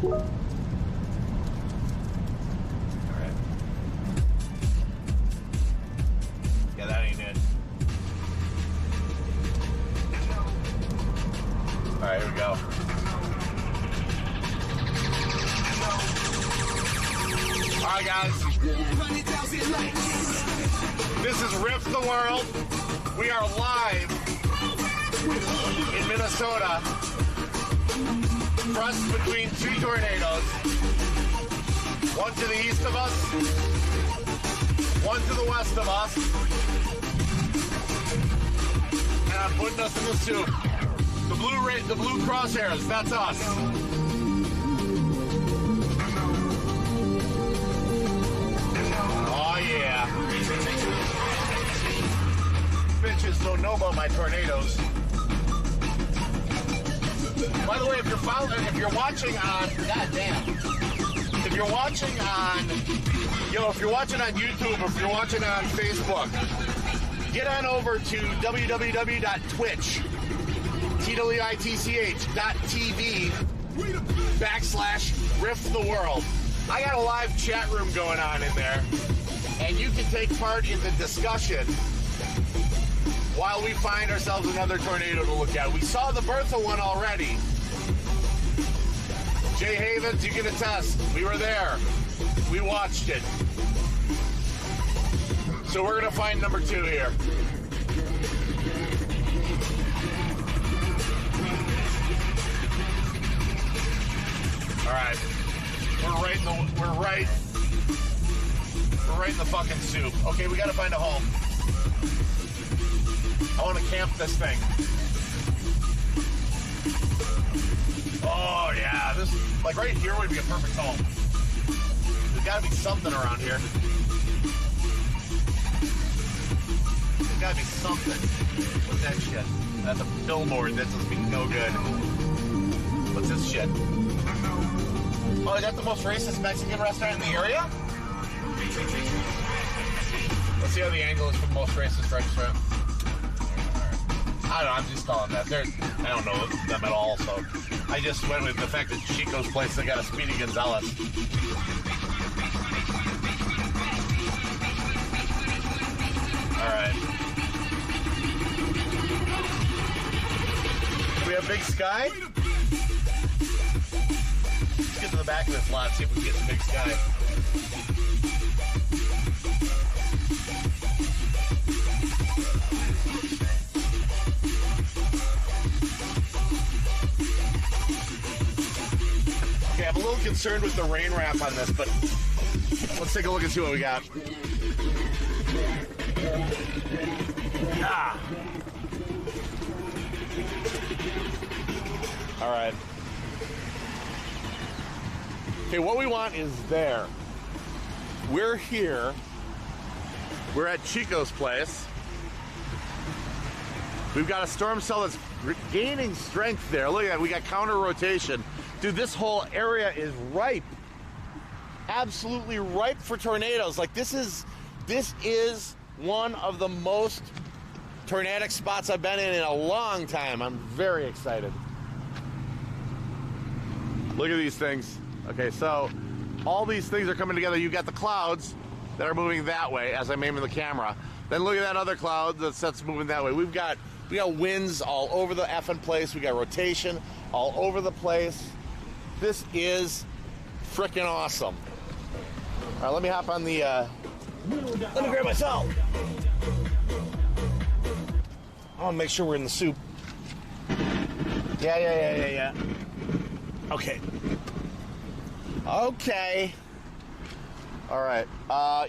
Alright. Yeah, that ain't it. Alright, here we go. Alright, guys. This is Riff the World. We are live in Minnesota. Thrust between two tornadoes. One to the east of us, one to the west of us. And I'm putting us in the soup. The blue crosshairs, that's us. Oh yeah. Bitches don't know about my tornadoes. By the way, if you're watching on, goddamn, if you're watching on YouTube or if you're watching on Facebook, get on over to www.twitch, twitch.tv/riff the world. I got a live chat room going on in there, and you can take part in the discussion while we find ourselves another tornado to look at. We saw the Bertha one already. Jay Havens, you can attest. We were there. We watched it. So we're going to find number 2 here. All right. We're right in the fucking soup. Okay, we got to find a home. I want to camp this thing. Oh, yeah. This, like, right here would be a perfect home. There's got to be something around here. There's got to be something. What's that shit? That's a billboard. That doesn't mean no good. What's this shit? Oh, is that the most racist Mexican restaurant in the area? Let's see how the angle is for the most racist restaurant. I don't know, I'm just calling that. I don't know them at all, so I just went with the fact that Chico's place, they got a Speedy Gonzalez. Alright. Do we have Big Sky? Let's get to the back of this lot, see if we can get the Big Sky. Okay, I'm a little concerned with the rain wrap on this, but let's take a look and see what we got. Ah. All right. Okay, what we want is there. We're here. We're at Chico's place. We've got a storm cell that's gaining strength there. Look at that. We got counter rotation. Dude, this whole area is ripe. Absolutely ripe for tornadoes. Like, this is one of the most tornadic spots I've been in a long time. I'm very excited. Look at these things. Okay, so all these things are coming together. You've got the clouds that are moving that way as I'm aiming the camera. Then look at that other cloud that's moving that way. We've got We got winds all over the effing place. We got rotation all over the place. This is freaking awesome. All right, let me hop on the, let me grab my salt. I want to make sure we're in the soup. Yeah. Okay. All right.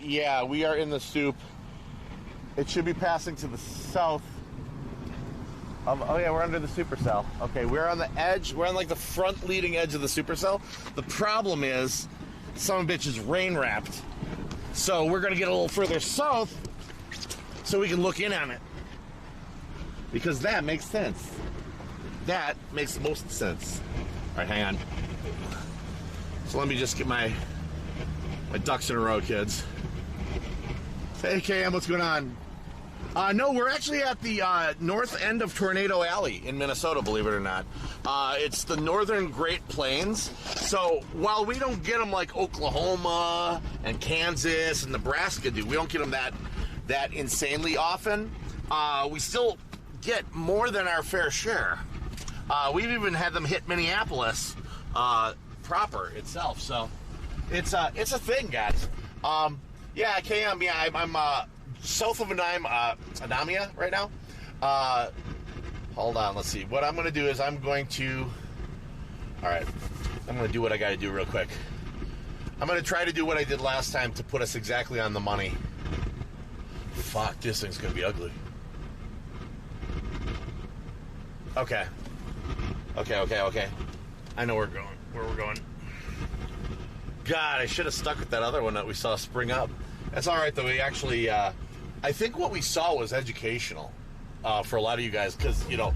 Yeah, we are in the soup. It should be passing to the south. Oh yeah, we're under the supercell. Okay, we're on the edge. We're on like the front leading edge of the supercell. The problem is, some bitch is rain wrapped. So we're gonna get a little further south so we can look in on it. Because that makes sense. That makes the most sense. All right, hang on. So let me just get my ducks in a row, kids. Hey, KM, what's going on? No, we're actually at the north end of Tornado Alley in Minnesota, believe it or not. It's the northern Great Plains. So while we don't get them like Oklahoma and Kansas and Nebraska do, we don't get them that insanely often. We still get more than our fair share. We've even had them hit Minneapolis proper itself. So it's a thing, guys. Yeah, KM. Yeah, I'm south of Adamia right now. Hold on, let's see. What I'm going to do is I'm going to do what I got to do real quick. I'm going to try to do what I did last time to put us exactly on the money. Fuck, this thing's going to be ugly. Okay. I know where we're going. God, I should have stuck with that other one that we saw spring up. That's all right, though. We actually, I think what we saw was educational for a lot of you guys, because, you know,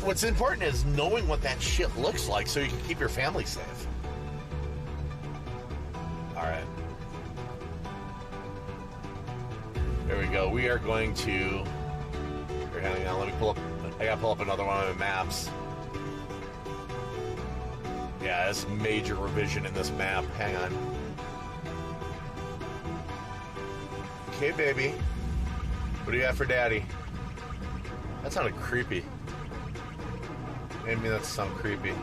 what's important is knowing what that shit looks like so you can keep your family safe. All right. There we go. We are going to... Here, hang on. Let me pull up... I gotta pull up another one of my maps. Yeah, there's major revision in this map. Hang on. Okay, baby. What do you have for daddy? That sounded creepy. Made me that sound creepy.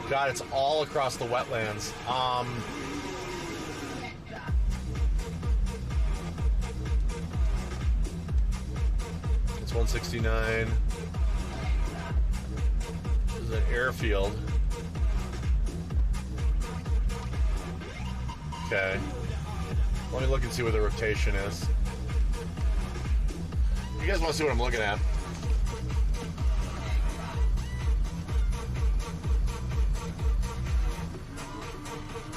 God, it's all across the wetlands. It's 169. This is an airfield. Okay. Let me look and see where the rotation is. You guys want to see what I'm looking at?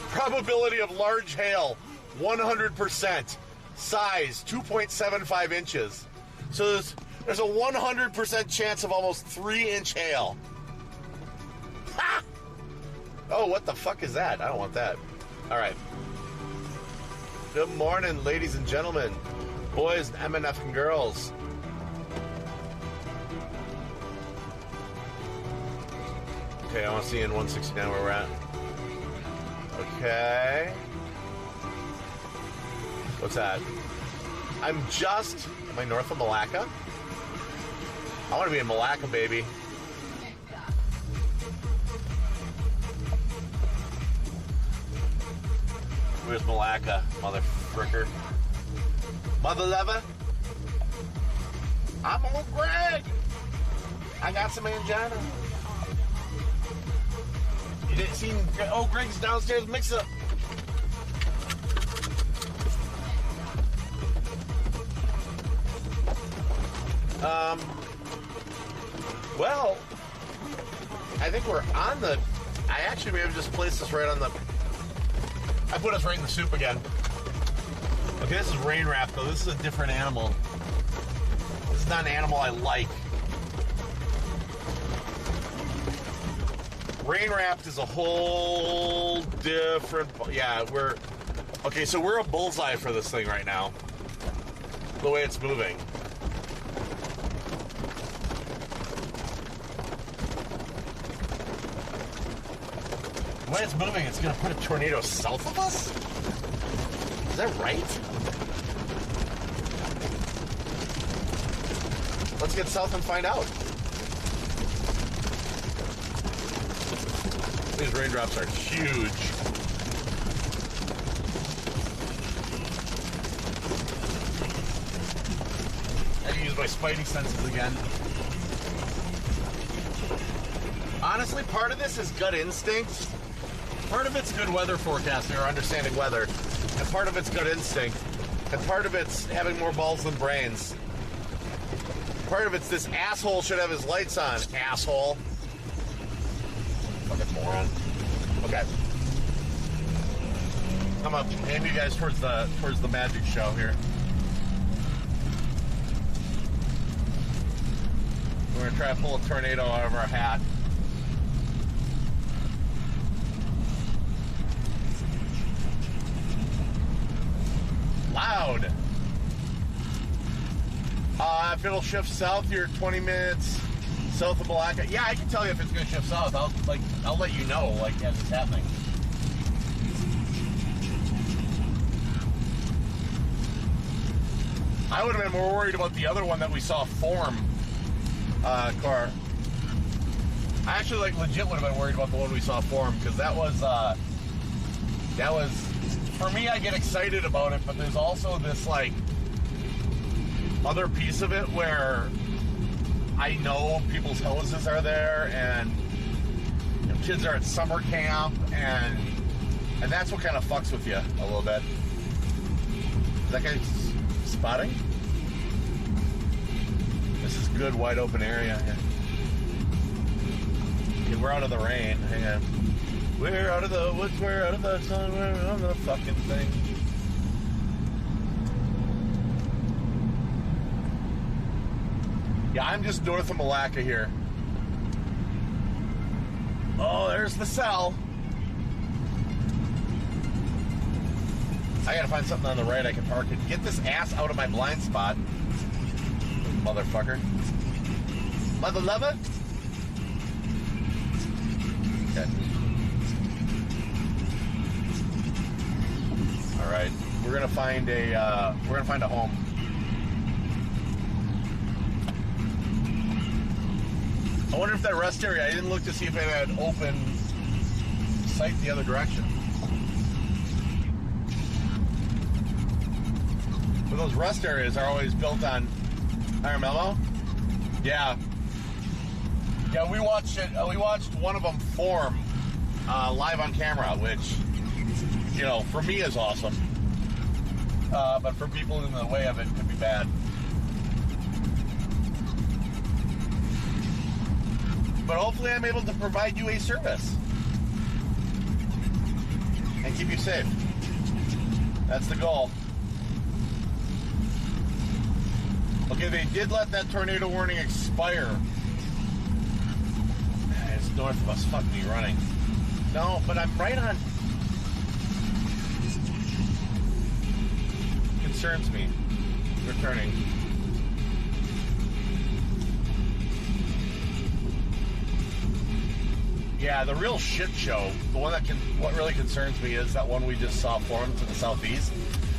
Probability of large hail, 100%. Size, 2.75 inches. So there's a 100% chance of almost 3-inch hail. Ha! Oh, what the fuck is that? I don't want that. All right. Good morning, ladies and gentlemen, boys, MNF and girls. Okay, I want to see in 169 where we're at. Okay. What's that? Am I north of Malacca? I want to be in Malacca, baby. Where's Malacca, mother fricker? Mother lover? I'm old Greg. I got some angina. You didn't see old Greg's downstairs mix up. Well, I think we're on the... I actually may have just placed us right on the... I put us right in the soup again. Okay, this is rain wrap, though. This is a different animal. This is not an animal I like. Rain wrapped is a whole different... Yeah, we're... Okay, so we're a bullseye for this thing right now. The way it's moving. The way it's moving, it's going to put a tornado south of us? Is that right? Let's get south and find out. These raindrops are huge. I can use my spidey senses again. Honestly, part of this is gut instinct. Part of it's good weather forecasting or understanding weather. And part of it's gut instinct. And part of it's having more balls than brains. Part of it's this asshole should have his lights on. Asshole. Fucking moron. Okay. I'm up. Aim you guys towards the magic show here. We're gonna try to pull a tornado out of our hat. Loud. If it'll shift south, you're 20 minutes south of Malacca. Yeah, I can tell you if it's gonna shift south. I'll let you know as it's happening. I would have been more worried about the other one that we saw form car. I actually legit would have been worried about the one we saw form because that was for me. I get excited about it, but there's also this other piece of it where I know people's houses are there and kids are at summer camp and that's what kind of fucks with you a little bit. Is that guy spotting? This is good wide open area. Okay, we're out of the rain. Hang on. We're out of the woods, we're out of the sun, we're on the fucking thing. Yeah, I'm just north of Malacca here. Oh, there's the cell. I gotta find something on the right I can park it. Get this ass out of my blind spot. Motherfucker. Mother lover? Okay. Alright. We're gonna find a home. I wonder if that rest area, I didn't look to see if it had open sight the other direction. But those rest areas are always built on Iron Melmo? Yeah. Yeah, we watched it. We watched one of them form live on camera, which, for me is awesome. But for people in the way of it, could be bad. But hopefully I'm able to provide you a service and keep you safe. That's the goal. Okay, they did let that tornado warning expire. It's north of us. Fuck me running. No, but I'm right on. Concerns me. Returning. Yeah, the real shit show, the one what really concerns me is that one we just saw form to the southeast,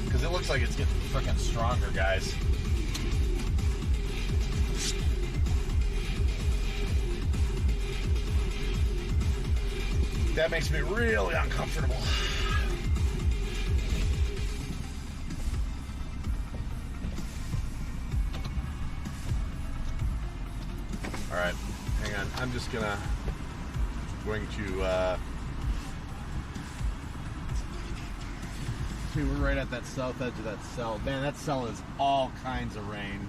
because it looks like it's getting freaking stronger, guys. That makes me really uncomfortable. All right, hang on. I'm just going to see, we're right at that south edge of that cell. Man, that cell is all kinds of rain.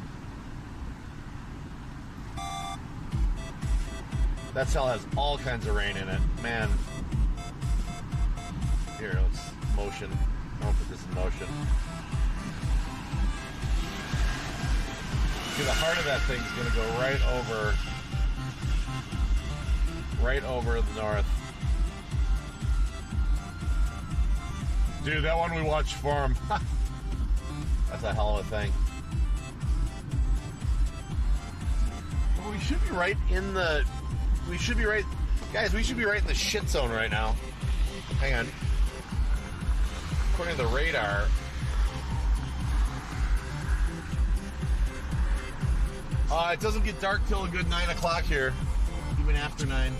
That cell has all kinds of rain in it. Man. Here, let's motion. I'll put this in motion. See, the heart of that thing's gonna go right over the north. Dude, that one we watched form. That's a hell of a thing. Well, we should be right in the... Guys, we should be right in the shit zone right now. Hang on. According to the radar... It doesn't get dark till a good 9 o'clock here, even after 9.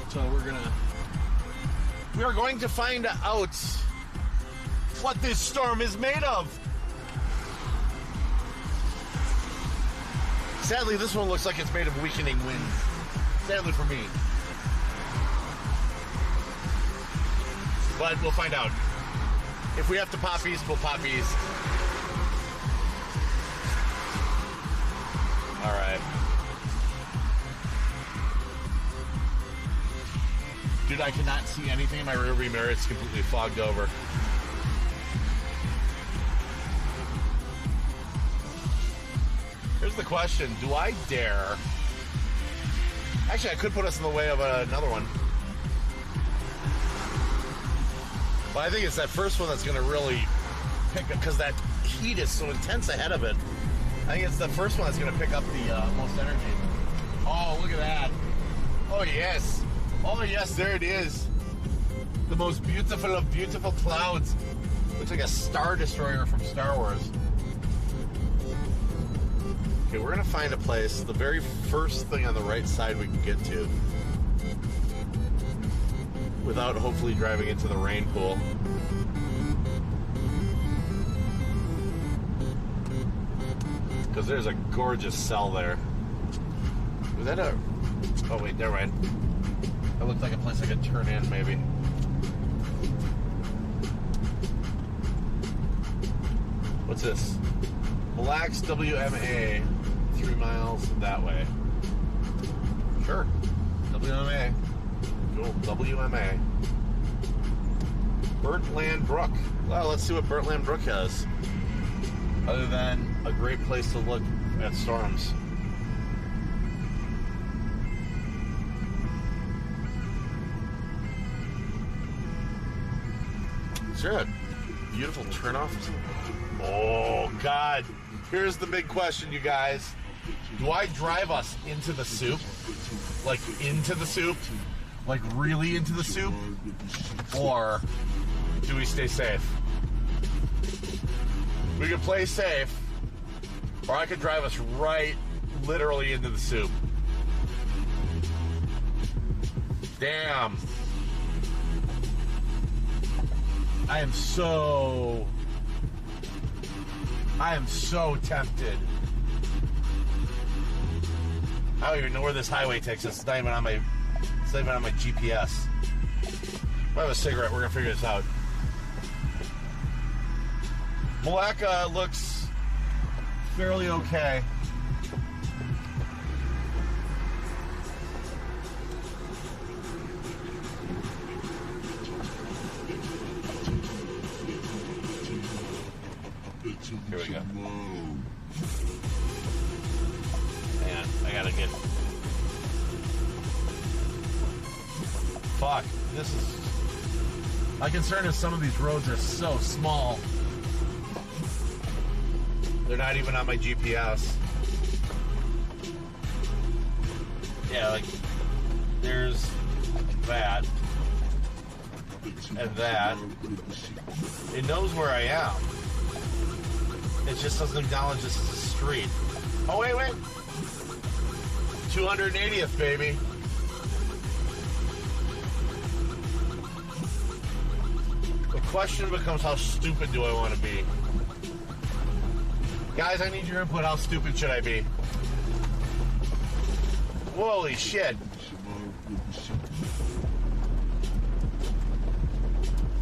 So we are going to find out what this storm is made of. Sadly, this one looks like it's made of weakening winds. Sadly for me. But we'll find out. If we have to pop east, we'll pop east. All right. Dude, I cannot see anything in my rearview mirror. It's completely fogged over. Here's the question. Do I dare? Actually, I could put us in the way of another one. But I think it's that first one that's going to really pick up, because that heat is so intense ahead of it. I think it's the first one that's going to pick up the most energy. Oh, look at that. Oh, yes. Oh, yes, there it is. The most beautiful of beautiful clouds. Looks like a Star Destroyer from Star Wars. Okay, we're going to find a place, the very first thing on the right side we can get to, without hopefully driving into the rain pool. Because there's a gorgeous cell there. Was that a... Oh, wait, never mind. That looked like a place I could turn in, maybe. What's this? Mille Lacs WMA. 3 miles that way. Sure. WMA. Cool. WMA. Bertland Brook. Well, let's see what Bertland Brook has. Other than a great place to look at storms. Is there a beautiful turnoff? Oh, God. Here's the big question, you guys. Do I drive us into the soup? Like, into the soup? Like, really into the soup? Or do we stay safe? We could play safe, or I could drive us right, literally into the soup. Damn. I am so tempted. I don't even know where this highway takes us. It's not even on my GPS. If I have a cigarette, we're gonna figure this out. Malacca looks fairly okay. Here we go. Man, I gotta get... Fuck, this is... My concern is some of these roads are so small. They're not even on my GPS. Yeah, like, there's that. And that. It knows where I am. It just doesn't acknowledge this as a street. Oh, wait. 280th, baby. The question becomes, how stupid do I want to be? Guys, I need your input. How stupid should I be? Holy shit.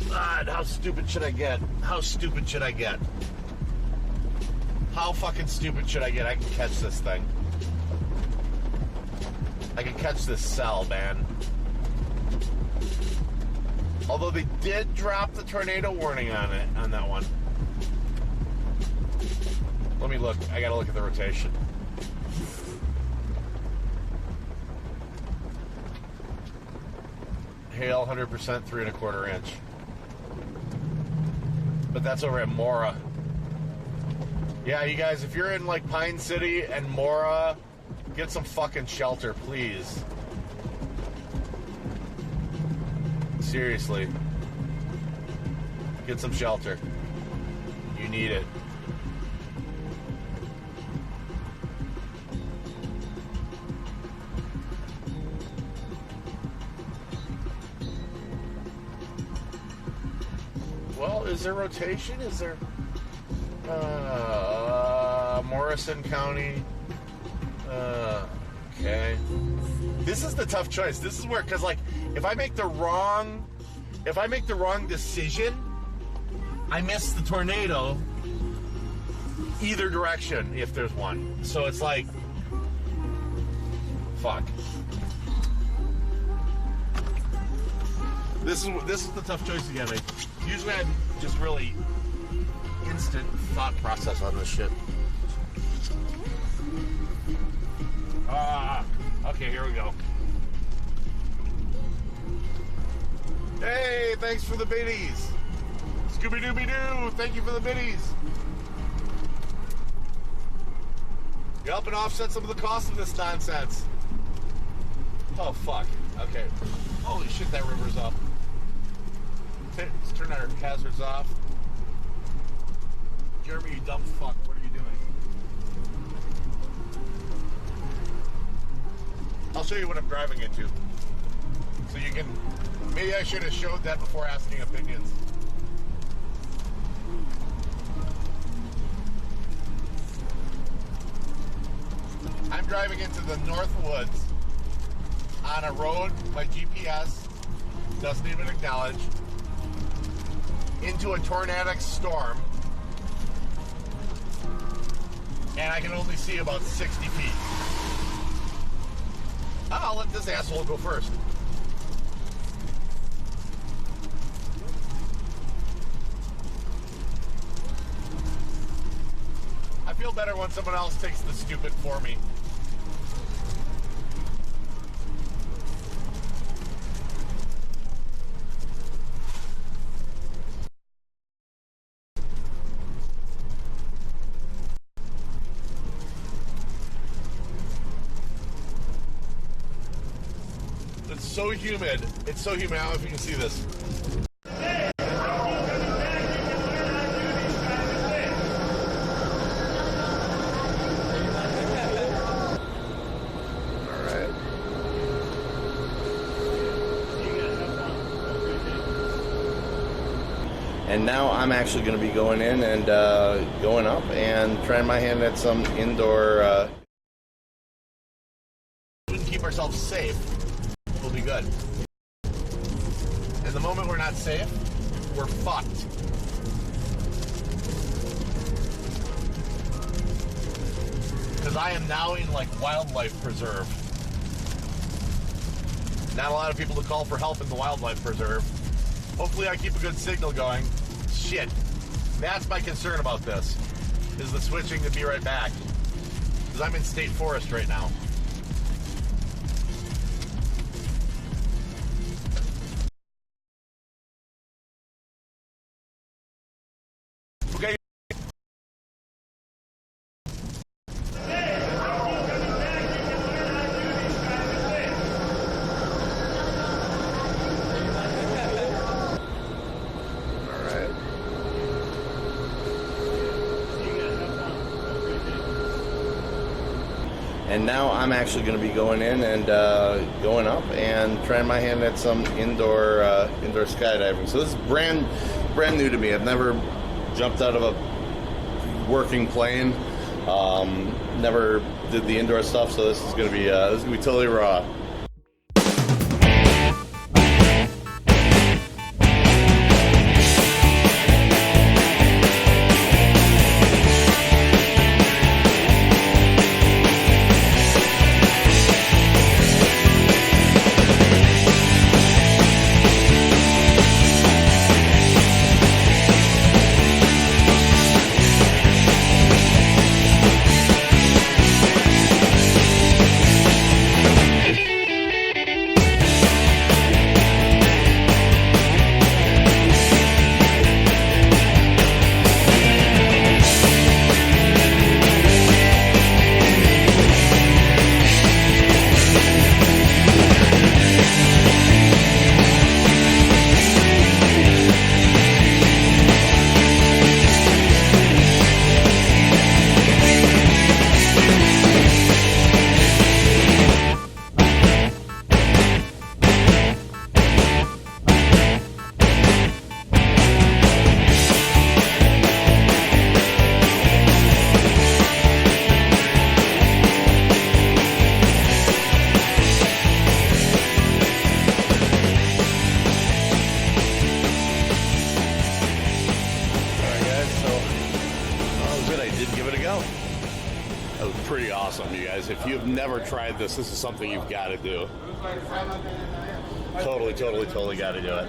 God, how stupid should I get? How stupid should I get? How fucking stupid should I get? I can catch this thing. I can catch this cell, man. Although they did drop the tornado warning on it, on that one. Let me look. I gotta look at the rotation. Hail 100%, 3 1/4 inch. But that's over at Mora. Yeah, you guys, if you're in like Pine City and Mora, get some fucking shelter, please. Seriously. Get some shelter. You need it. Well, is there rotation? Is there Morrison County? Okay. This is the tough choice. This is where, because like, if I make the wrong decision, I miss the tornado either direction if there's one. So it's like, fuck. This is the tough choice again. Like, usually I'm just really instant thought process on this shit. Okay, here we go. Hey, thanks for the biddies. Scooby-Dooby-Doo, thank you for the biddies. You're helping offset some of the cost of this nonsense. Oh, fuck. Okay. Holy shit, that river's up. Let's turn our hazards off. Jeremy, you dumb fuck. What are you doing? I'll show you what I'm driving into. So you can... Maybe I should have showed that before asking opinions. I'm driving into the North Woods on a road my GPS doesn't even acknowledge, into a tornadic storm, and I can only see about 60 feet. I'll let this asshole go first. I feel better when someone else takes the stupid for me. It's so humid. It's so humid. I don't know if you can see this. And now I'm actually going to be going in and going up and trying my hand at some indoor... We can keep ourselves safe. We'll be good. And the moment we're not safe, we're fucked. Because I am now in like wildlife preserve. Not a lot of people to call for help in the wildlife preserve. Hopefully I keep a good signal going. Shit. That's my concern about this, is the switching to be right back. Because I'm in state forest right now. Okay. And now I'm actually going to be going in and going up and trying my hand at some indoor skydiving. So this is brand new to me. I've never jumped out of a working plane. Never did the indoor stuff. So this is going to be totally raw. never tried this, this is something you've got to do. Totally got to do it.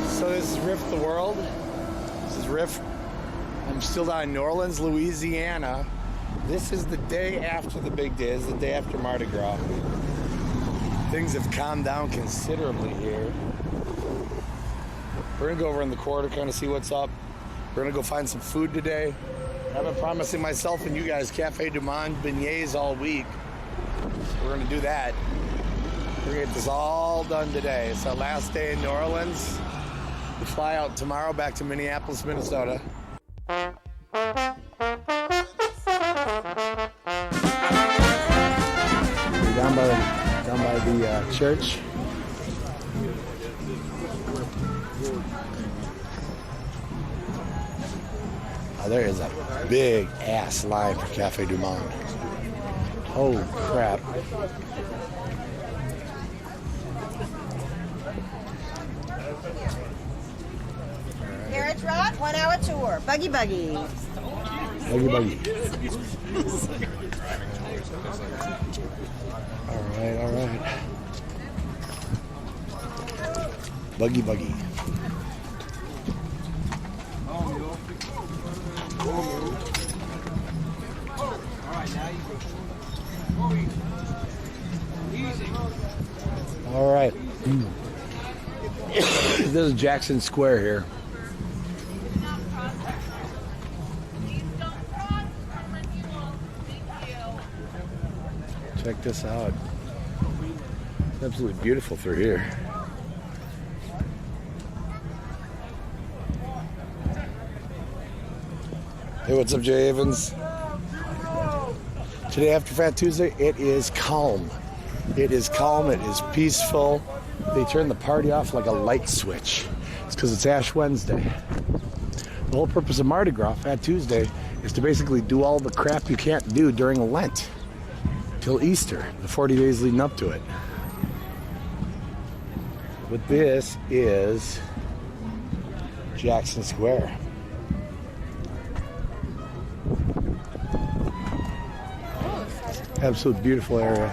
So this is Riff the World. This is Riff. I'm still down in New Orleans, Louisiana. This is the day after the big day. This is the day after Mardi Gras. Things have calmed down considerably here. We're gonna go over in the quarter, kind of see what's up. We're gonna go find some food today. I've been promising myself and you guys Cafe Du Monde beignets all week. We're gonna do that. We're gonna get this all done today. It's our last day in New Orleans. We fly out tomorrow back to Minneapolis, Minnesota. We're down by the church. Oh, there is a big ass line for Cafe Du Monde. Holy crap. Carriage Rock, 1 hour tour. Buggy Buggy. Buggy Buggy. All right. Buggy Buggy. All right. This is Jackson Square here. Check this out. It's absolutely beautiful through here. Hey, what's up, Jay Evans? Today after Fat Tuesday, it is calm. It is calm, it is peaceful. They turn the party off like a light switch. It's because it's Ash Wednesday. The whole purpose of Mardi Gras, Fat Tuesday, is to basically do all the crap you can't do during Lent till Easter, the 40 days leading up to it. But this is Jackson Square. Absolute beautiful area.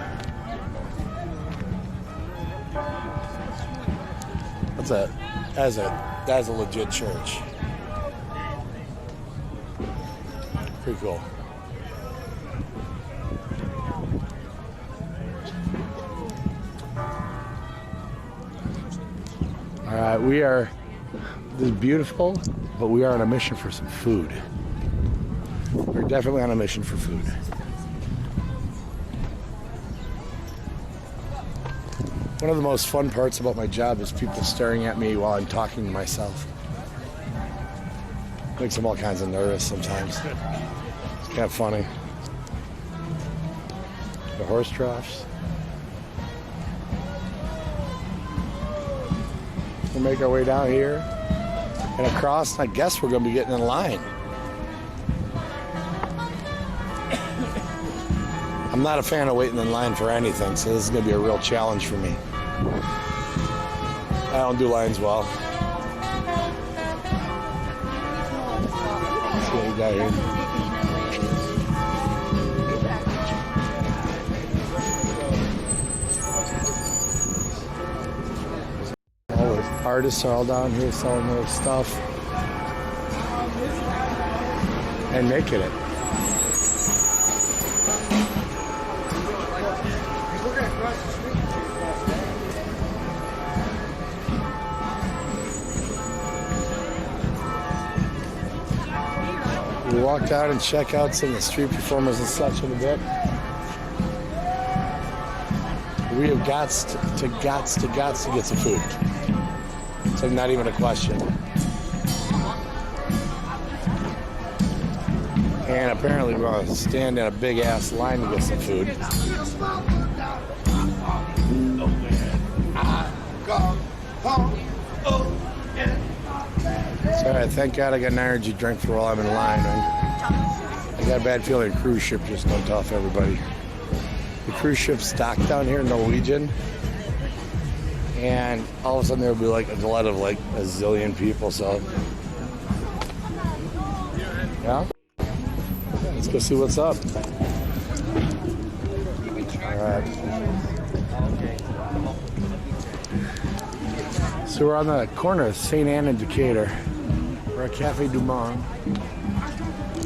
That's a legit church. Pretty cool. All right, this is beautiful, but we are on a mission for some food. We're definitely on a mission for food. One of the most fun parts about my job is people staring at me while I'm talking to myself. Makes them all kinds of nervous sometimes. It's kind of funny. The horse troughs. We'll make our way down here and across, and I guess we're going to be getting in line. I'm not a fan of waiting in line for anything, so this is going to be a real challenge for me. I don't do lines well. Let's see what we got here. All the artists are all down here selling their stuff and making it. We'll walk down and check out some of the street performers and such in a bit. We have got to get some food. It's like not even a question. And apparently we're going to stand in a big ass line to get some food. It's all right, thank God I got an energy drink for while I'm in line. I got a bad feeling a cruise ship just dumped off everybody. The cruise ship's docked down here in Norwegian. and all of a sudden there would be like a glut of like a zillion people. So, yeah, let's go see what's up. All right. So we're on the corner of St. Anne and Decatur. We're at Cafe Du Monde,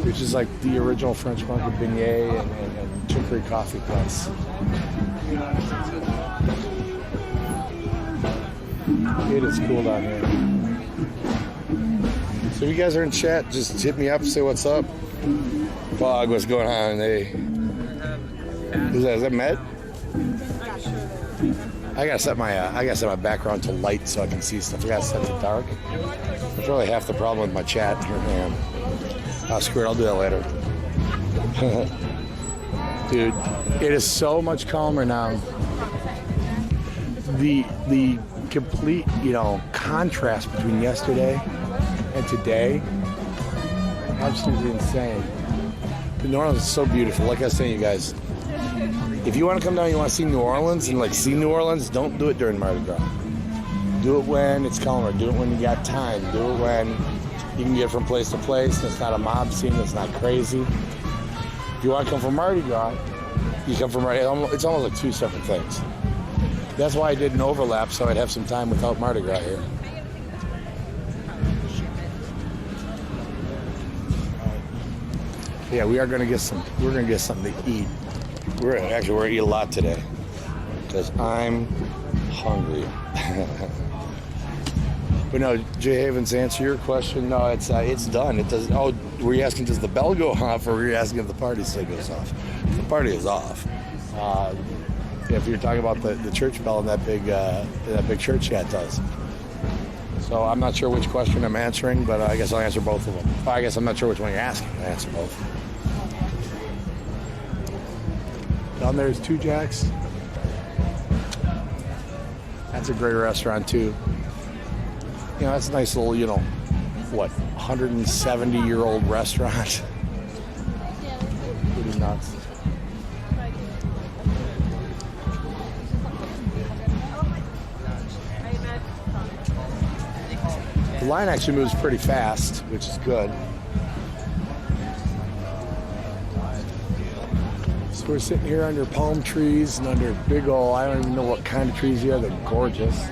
which is like the original French market beignet and chicory coffee place. It is cool down here. So if you guys are in chat, just hit me up, say what's up. Fog, what's going on? Hey, is that Matt? I gotta set my background to light so I can see stuff. I gotta set it to dark. That's really half the problem with my chat. Here I am. Oh, screw it, I'll do that later. Dude, it is so much calmer now. The complete, contrast between yesterday and today, absolutely insane. New Orleans is so beautiful. Like I was saying, you guys, if you want to come down, you want to see New Orleans and see New Orleans, don't do it during Mardi Gras. Do it when it's calmer. Do it when you got time. Do it when you can get from place to place. It's not a mob scene. It's not crazy. If you want to come from Mardi Gras, you come from Mardi Gras. It's almost like two separate things. That's why I did an overlap, so I'd have some time without Mardi Gras here. Yeah, we're gonna get something to eat. We're gonna eat a lot today because I'm hungry. But no, Jay Havens, to answer your question, no, it's done. It does. Oh, were you asking does the bell go off, or were you asking if the party still goes off? The party is off. If you're talking about the church bell and that big church, yeah, it does. So I'm not sure which question I'm answering, but I guess I'll answer both of them. I guess I'm not sure which one you're asking. I'll answer both. Down there is Two Jacks. That's a great restaurant too. That's a nice little, 170-year-old restaurant. Pretty nuts. The line actually moves pretty fast, which is good. So we're sitting here under palm trees and under big old, I don't even know what kind of trees here. They're gorgeous.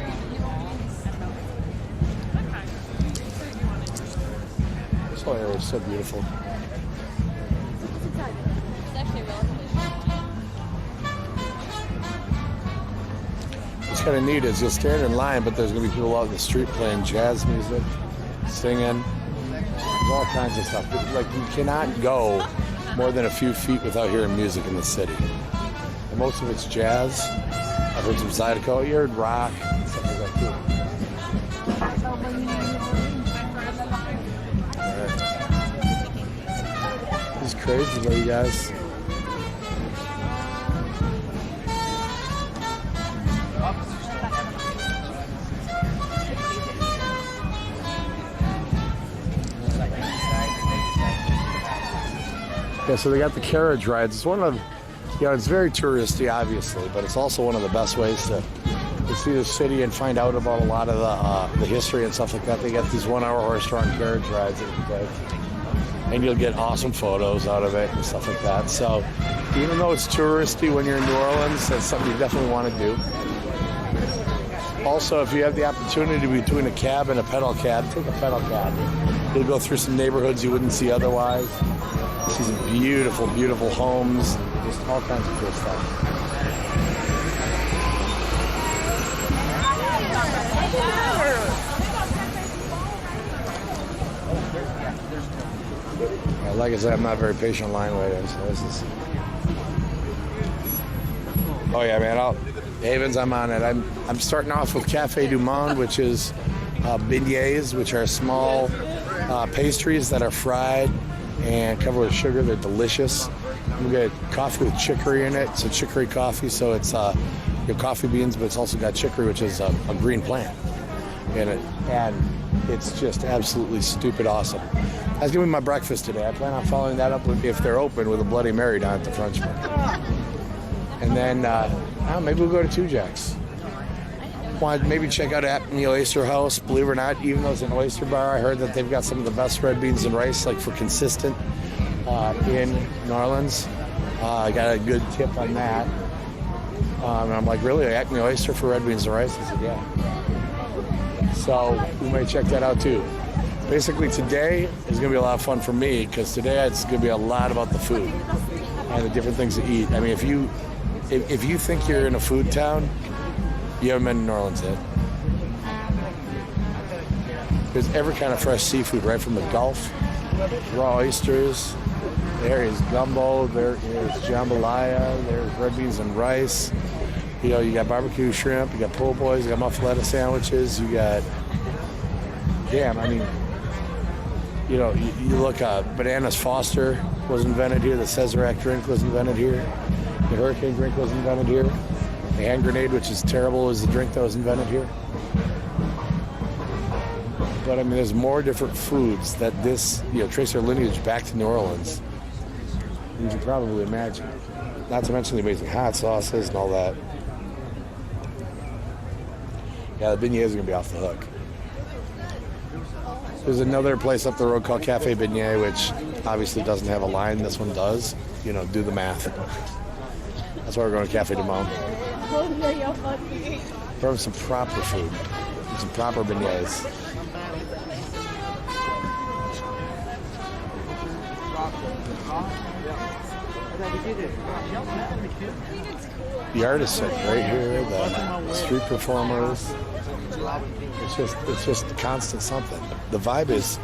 This whole area is so beautiful. What's kind of neat is you'll stand in line, but there's going to be people out in the street playing jazz music, singing, all kinds of stuff. Like, you cannot go more than a few feet without hearing music in the city. And most of it's jazz. I've heard some Zydeco, you heard rock, stuff like that too. Right. This is crazy though, you guys. Yeah, so they got the carriage rides. It's one of, it's very touristy, obviously, but it's also one of the best ways to see the city and find out about a lot of the history and stuff like that. They got these 1-hour horse-drawn carriage rides that you can take, and you'll get awesome photos out of it and stuff like that. So even though it's touristy when you're in New Orleans, that's something you definitely want to do. Also, if you have the opportunity between a cab and a pedal cab, take a pedal cab. You'll go through some neighborhoods you wouldn't see otherwise. See some beautiful, beautiful homes, just all kinds of cool stuff. Like I said, I'm not very patient line waiting, so this is. Oh yeah, man! Havens, I'm on it. I'm starting off with Cafe Du Monde, which is beignets, which are small pastries that are fried and covered with sugar. They're delicious. We get coffee with chicory in it. It's a chicory coffee, so it's your coffee beans, but it's also got chicory, which is a green plant in it, and it's just absolutely stupid awesome. That's gonna be my breakfast today. I plan on following that up with, if they're open, with a Bloody Mary down at the Frenchman, and then maybe we'll go to Two Jacks. want to maybe check out Acme Oyster House. Believe it or not, even though it's an oyster bar, I heard that they've got some of the best red beans and rice, like for consistent in New Orleans. I got a good tip on that. And I'm like, really, Acme Oyster for red beans and rice? I said, yeah. So we might check that out too. Basically, today is going to be a lot of fun for me because today it's going to be a lot about the food and the different things to eat. I mean, if you think you're in a food town, you haven't been to New Orleans yet. There's every kind of fresh seafood right from the Gulf, raw oysters. There is gumbo. There is jambalaya. There's red beans and rice. You know, you got barbecue shrimp. You got po' boys. You got muffaletta sandwiches. You got, damn, I mean, you know, you look, Bananas Foster was invented here. The Sazerac drink was invented here. The Hurricane drink was invented here. The hand grenade, which is terrible, is the drink that was invented here. But I mean, there's more different foods that this, you know, trace their lineage back to New Orleans than you can probably imagine. Not to mention the amazing hot sauces and all that. Yeah, the beignets are gonna be off the hook. There's another place up the road called Cafe Beignet, which obviously doesn't have a line. This one does. You know, do the math. That's why we're going to Cafe du Monde. For some proper food. Some proper beignets. The artists are right here, the street performers. It's just constant something. The vibe is,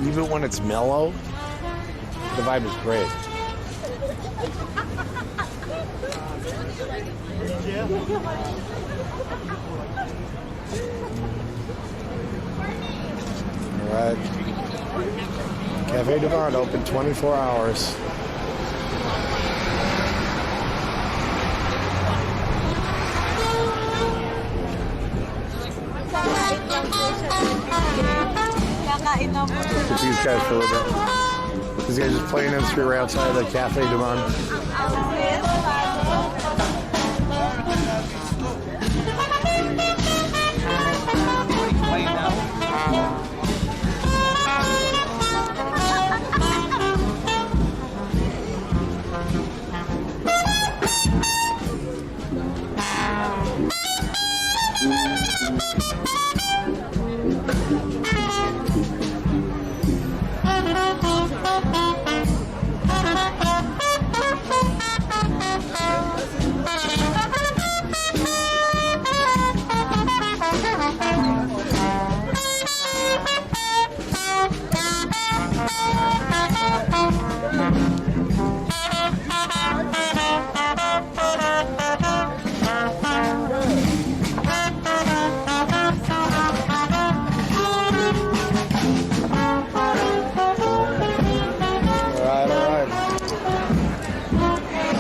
even when it's mellow, the vibe is great. All right. Cafe du Monde open 24 hours. These guys for a little bit. These guys just playing in the street right outside of the Cafe du Monde.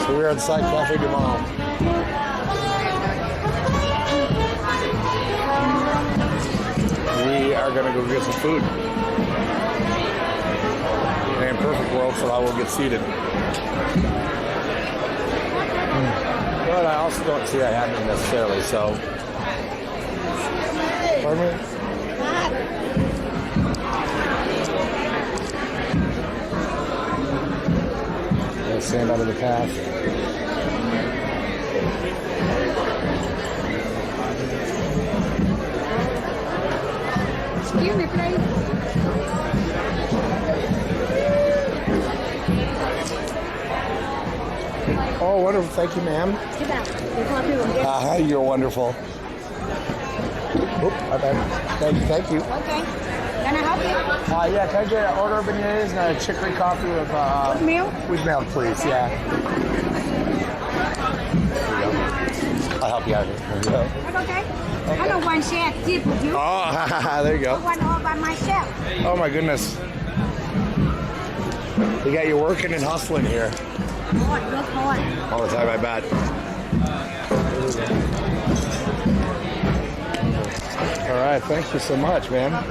We're inside Cafe du Monde. We are going to go get some food. In an imperfect world, so I will get seated. But I also don't see that happening necessarily, so. Pardon me? Let's stand out of the path. Excuse me, please. Oh, wonderful. Thank you, ma'am. You're wonderful. Oop, my bad. Thank you. Okay. Can I help you? Yeah, can I get an order of beignets and a chicory coffee with milk? With milk, please. Yeah. There you go. I'll help you out here. There you go. That's okay. I don't want to share a tip with you. Oh, there you go. I want all by myself. Oh my goodness. We got you working and hustling here. Hard, look hard. All the time, I bet. All right, thank you so much, man. All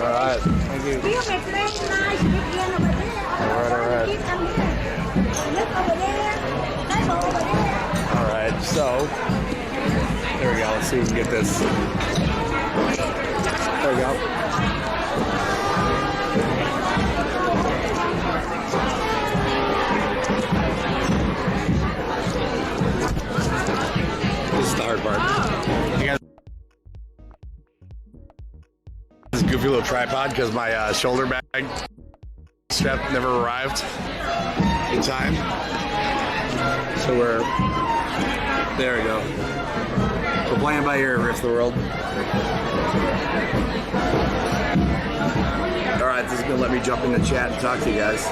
right, thank you. Feel me, please, nice. Begin over there. All right. Look over there. Table over there. All So, there we go. Let's see if we can get this. There we go. This is the hard part. I got this goofy little tripod because my shoulder bag strap never arrived in time. So there we go. We're playing by ear, rest of the world. All right, this is gonna let me jump in the chat and talk to you guys.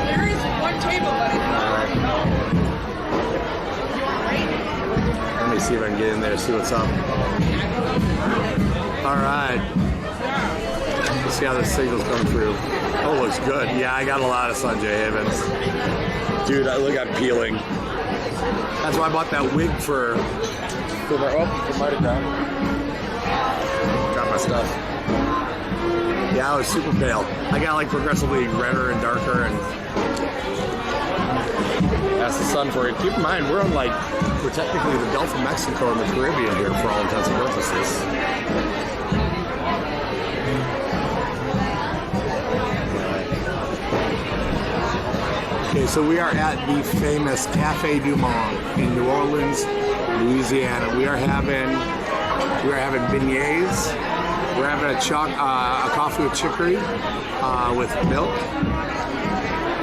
There is one table, buddy. Let me see if I can get in there, see what's up. All right. Let's see how the signal's coming through. Oh, looks good. Yeah, I got a lot of sun, Jay Havens. Dude, look, I'm peeling. That's why I bought that wig for Mardi Gras. Got my stuff. Yeah, I was super pale. I got like progressively redder and darker, and that's the sun for you. Keep in mind, we're technically the Gulf of Mexico and the Caribbean here for all intents and purposes. Okay, so we are at the famous Cafe Du Monde in New Orleans, Louisiana. We are having beignets. We're having a coffee with chicory with milk.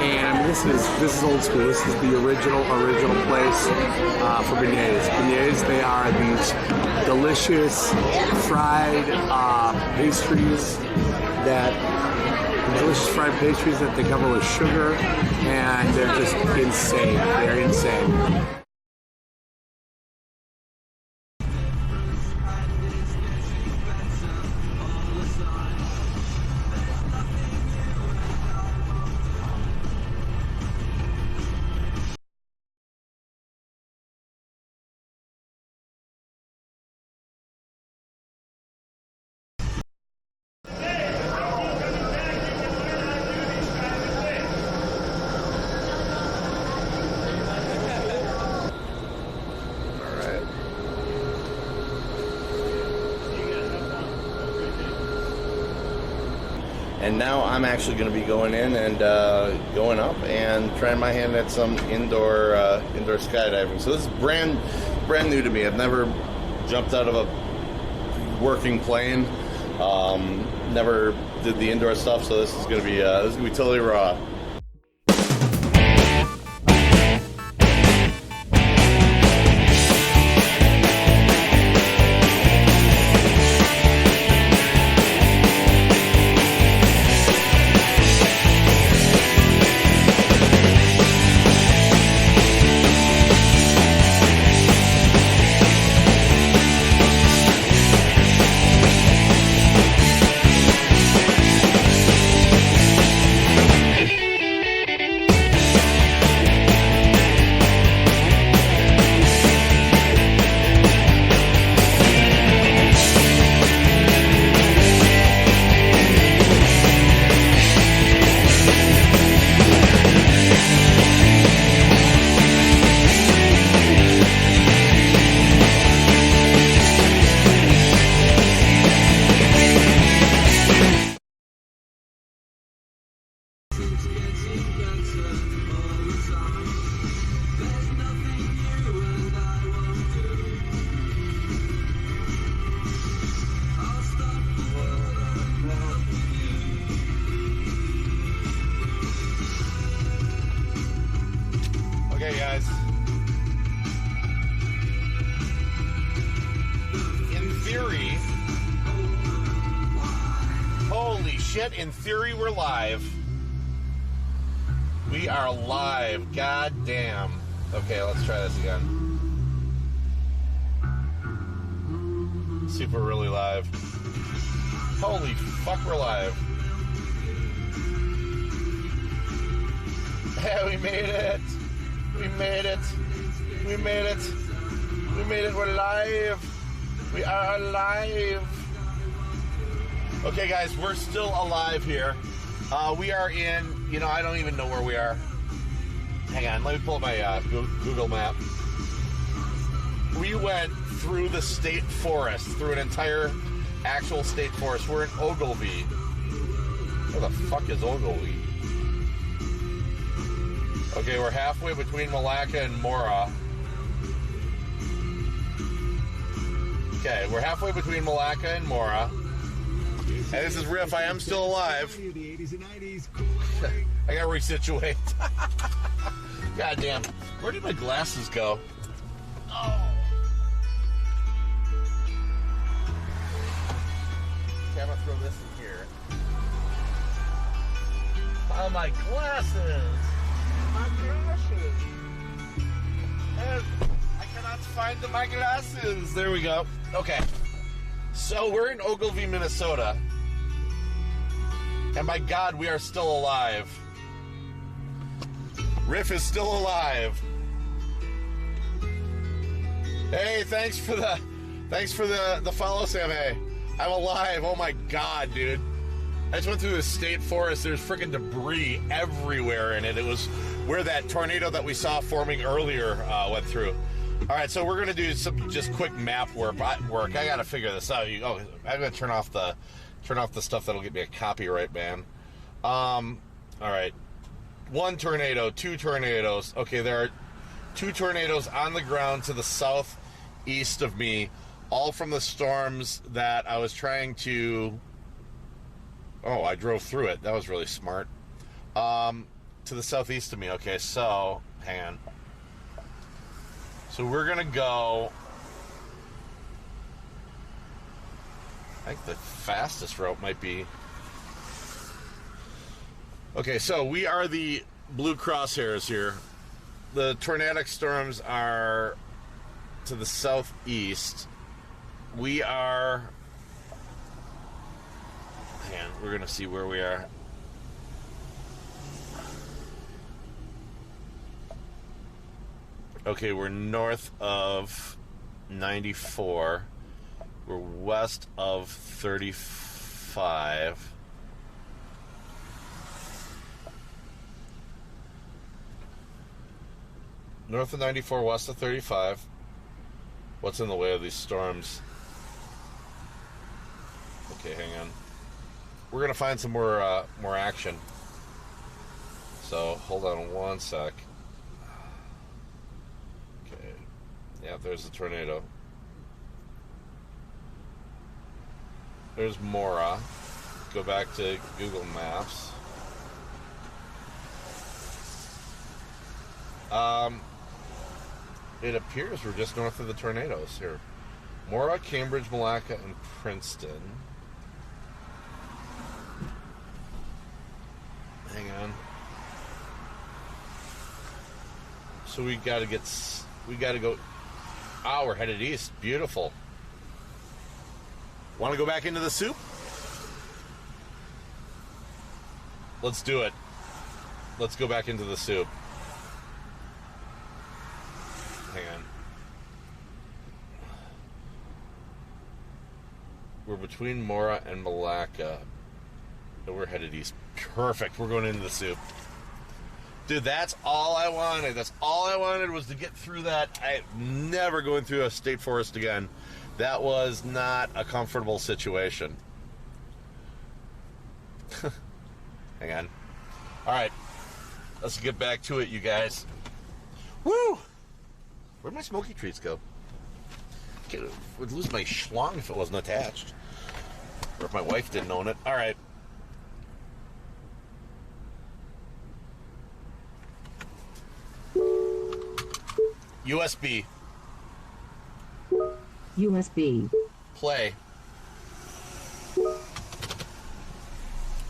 And this is old school. This is the original place for beignets. Beignets, they are these delicious fried pastries that they cover with sugar, and they're just insane. They're insane. And now I'm actually going to be going in and going up and trying my hand at some indoor skydiving. So this is brand new to me. I've never jumped out of a working plane. Never did the indoor stuff. So this is going to be totally raw. Okay, guys. In theory, holy shit, in theory we're live. We are live, god damn. Okay, let's try this again. See if we're really live. Holy fuck, we're live. Yeah, we made it. We made it. We made it. We made it. We're live. We are alive. Okay, guys, we're still alive here. We are in You know, I don't even know where we are. Hang on, let me pull up my Google map. We went through the state forest, through an entire actual state forest. We're in Ogilvie. Where the fuck is Ogilvie? Okay, we're halfway between Malacca and Mora. Okay, we're halfway between Malacca and Mora. And this is Riff. I am still alive. I gotta resituate. God damn. Where did my glasses go? Oh. Okay, I'm gonna throw this in here. Oh, my glasses. My glasses. And I cannot find my glasses. There we go. Okay. So we're in Ogilvie, Minnesota. And by God, we are still alive. Riff is still alive. Hey, thanks for the follow, Sam. Hey, I'm alive. Oh my God, dude. I just went through the state forest. There's freaking debris everywhere in it. It was where that tornado that we saw forming earlier went through. All right, so we're gonna do some just quick map work. I gotta figure this out. I'm gonna turn off the stuff that'll get me a copyright ban. All right, 1 tornado, 2 tornadoes. Okay, there are 2 tornadoes on the ground to the southeast of me, all from the storms that I was trying to. Oh, I drove through it. That was really smart. To the southeast of me. Okay, so hang on. So we're gonna go. I think the fastest route might be. Okay, so we are the blue crosshairs here. The tornadic storms are to the southeast. We are. Hang on, we're gonna see where we are. Okay, we're north of 94. We're west of 35. North of 94, west of 35. What's in the way of these storms? Okay, hang on. We're gonna find some more action. So hold on one sec. Okay. Yeah, there's a tornado. There's Mora. Go back to Google Maps. It appears we're just north of the tornadoes here. Mora, Cambridge, Malacca, and Princeton. Hang on. So we gotta go. Ah, we're headed east. Beautiful. Want to go back into the soup? Let's do it. Let's go back into the soup. Hang on. We're between Mora and Malacca. And we're headed east. Perfect. We're going into the soup. Dude, that's all I wanted. That's all I wanted was to get through that. I'm never going through a state forest again. That was not a comfortable situation. Hang on. All right. Let's get back to it, you guys. Woo! Where'd my smoky treats go? I would lose my schlong if it wasn't attached. Or if my wife didn't own it. All right. USB. USB. Play.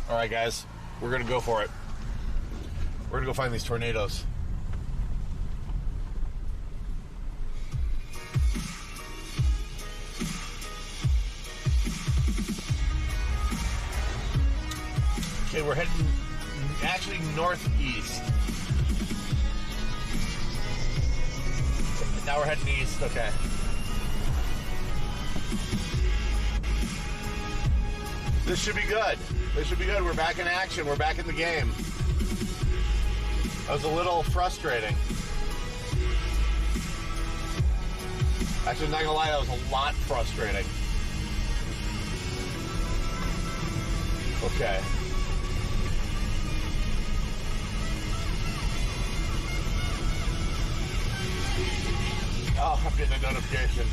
All right, guys. We're going to go for it. We're going to go find these tornadoes. Okay, we're heading actually northeast. Now we're heading east, okay. This should be good. This should be good. We're back in action. We're back in the game. That was a little frustrating. Actually, not gonna lie, that was a lot frustrating. Okay. Oh, I'm getting a notification.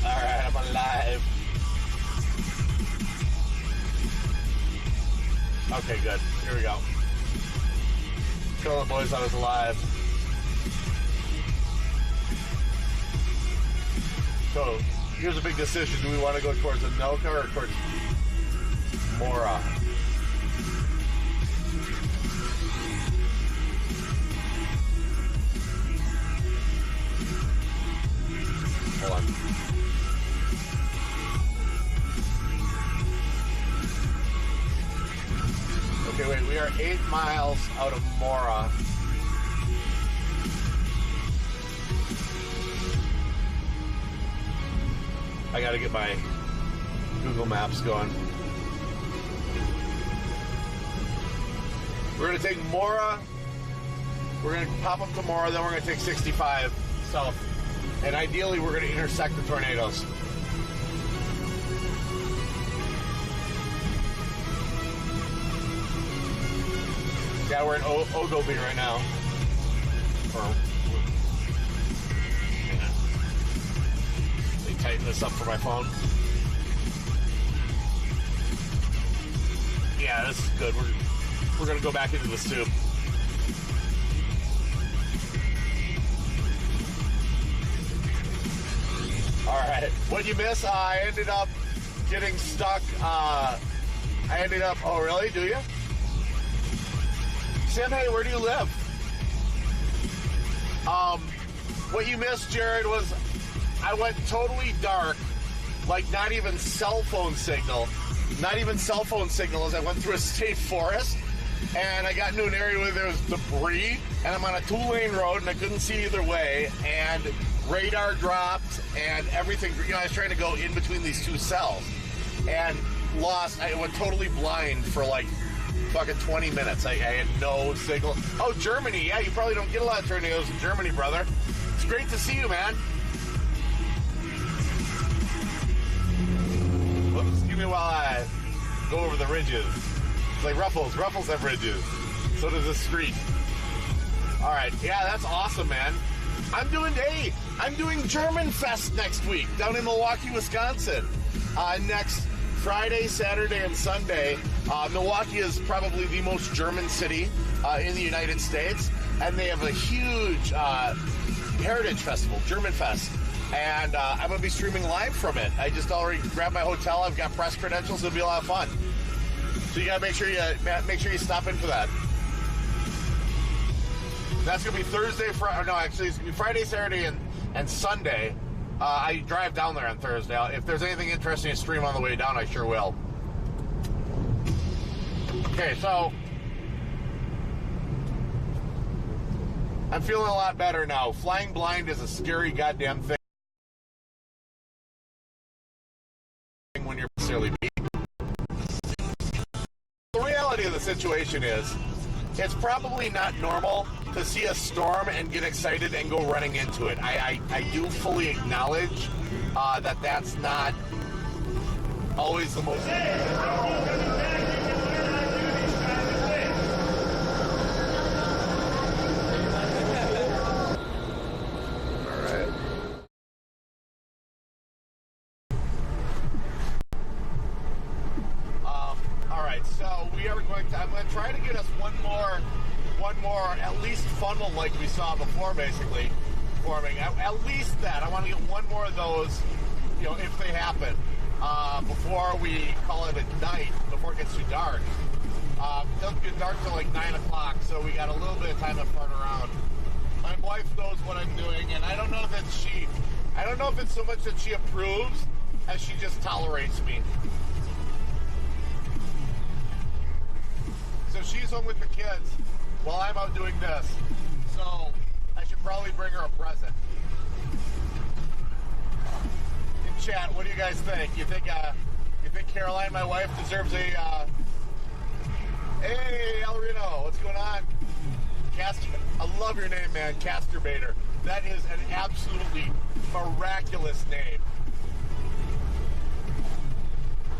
Alright, I'm alive. Okay, good. Here we go. Tell the boys I was alive. So, here's a big decision. Do we want to go towards Anoka or towards Mora? Hold on. Okay, wait, we are 8 miles out of Mora. I gotta get my Google Maps going. We're gonna take Mora, we're gonna pop up to Mora, then we're gonna take 65 south. And ideally, we're gonna intersect the tornadoes. Yeah, we're in Ogilvie right now. Hang on. Let me tighten this up for my phone. Yeah, this is good. We're gonna go back into this tube. All right. What you miss? I ended up getting stuck. Oh, really? Do you? Sam, hey, where do you live? What you missed, Jared, was I went totally dark, like not even cell phone signal as I went through a state forest, and I got into an area where there was debris, and I'm on a 2-lane road, and I couldn't see either way, and radar dropped, and everything, I was trying to go in between these two cells, and I went totally blind for like fucking 20 minutes. I had no signal. Oh, Germany. Yeah, you probably don't get a lot of tornadoes in Germany, brother. It's great to see you, man. Whoops, excuse me while I go over the ridges. It's like Ruffles. Ruffles have ridges. So does this street. All right. Yeah, that's awesome, man. I'm doing German Fest next week down in Milwaukee, Wisconsin. Next Friday, Saturday, and Sunday. Milwaukee is probably the most German city in the United States, and they have a huge heritage festival, German Fest, and I'm going to be streaming live from it. I just already grabbed my hotel. I've got press credentials. It'll be a lot of fun. So you got to make sure you stop in for that. That's going to be Thursday, it's going to be Friday, Saturday, and Sunday. I drive down there on Thursday. If there's anything interesting to stream on the way down, I sure will. Okay, so I'm feeling a lot better now. Flying blind is a scary goddamn thing when you're necessarily beat. The reality of the situation is, it's probably not normal to see a storm and get excited and go running into it. I do fully acknowledge that that's not always the most... So I'm going to try to get us one more, at least funnel like we saw before, basically, forming. At least that. I want to get one more of those, if they happen, before we call it a night, before it gets too dark. It doesn't get dark till like 9 o'clock, so we got a little bit of time to fart around. My wife knows what I'm doing, and I don't know if it's so much that she approves as she just tolerates me. So she's home with the kids while I'm out doing this. So I should probably bring her a present. In chat, what do you guys think? You think Caroline, my wife, deserves a? Hey, El Reno, what's going on? I love your name, man, Casturbator. That is an absolutely miraculous name.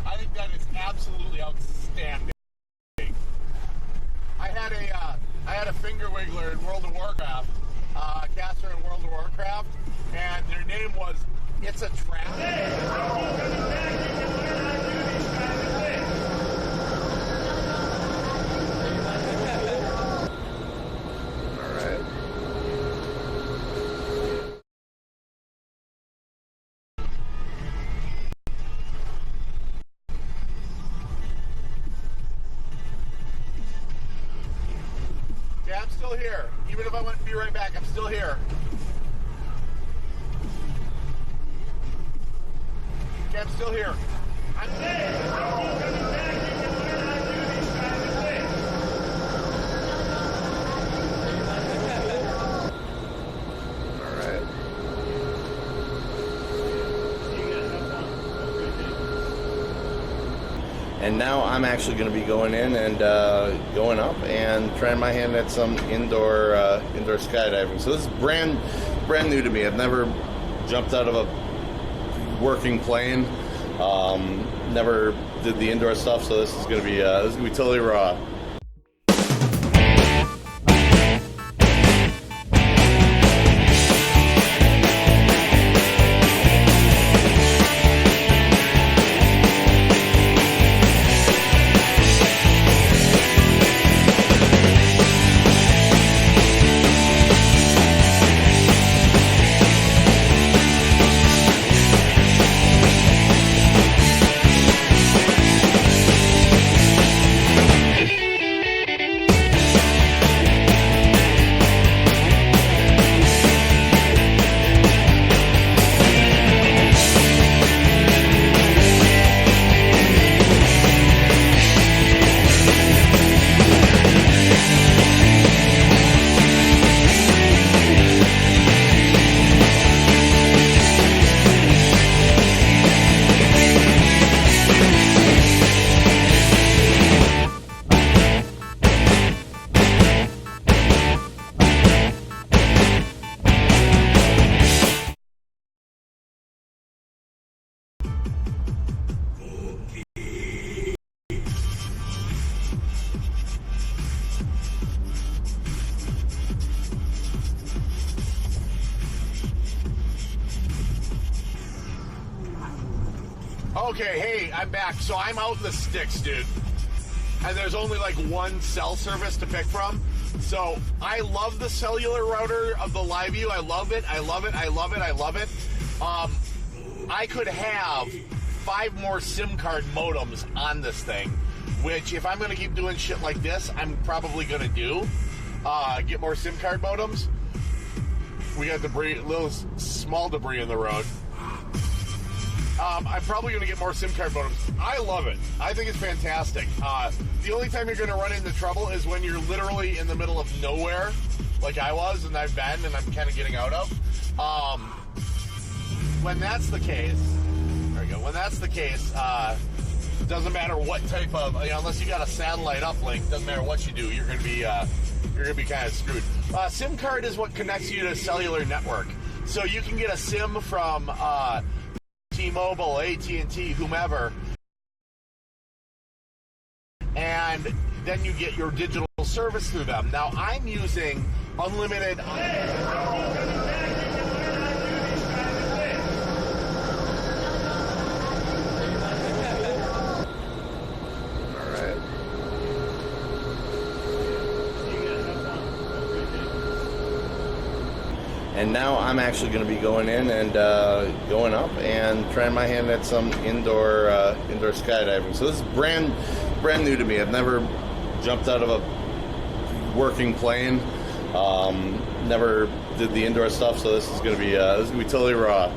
I think that is absolutely outstanding. I had a finger wiggler in World of Warcraft, caster in World of Warcraft, and their name was It's a Trap. All right. Yeah, I'm still here. Even if I went to be right back, I'm still here. Okay, I'm still here. All right. And now I'm actually going to be going in and going up and trying my hand at some indoor skydiving. So this is brand new to me. I've never jumped out of a working plane. Never did the indoor stuff, so this is going to be totally raw. Okay, hey, I'm back. So I'm out in the sticks, dude. And there's only like one cell service to pick from. So I love the cellular router of the LiveU. I love it. I love it. I love it. I love it. I could have 5 more SIM card modems on this thing, which if I'm going to keep doing shit like this, I'm probably going to do. Get more SIM card modems. We got debris, little small debris in the road. I'm probably going to get more SIM card modems. I love it. I think it's fantastic. The only time you're going to run into trouble is when you're literally in the middle of nowhere, like I was, and I've been, and I'm kind of getting out of. When that's the case, there we go. When that's the case, doesn't matter what type of, unless you got a satellite uplink, doesn't matter what you do, you're going to be kind of screwed. SIM card is what connects you to a cellular network. So you can get a SIM from T-Mobile, AT&T, whomever, and then you get your digital service through them. Now, I'm using unlimited... And now I'm actually going to be going in and going up and trying my hand at some indoor skydiving. So this is brand new to me. I've never jumped out of a working plane. Never did the indoor stuff, so this is going to be totally raw.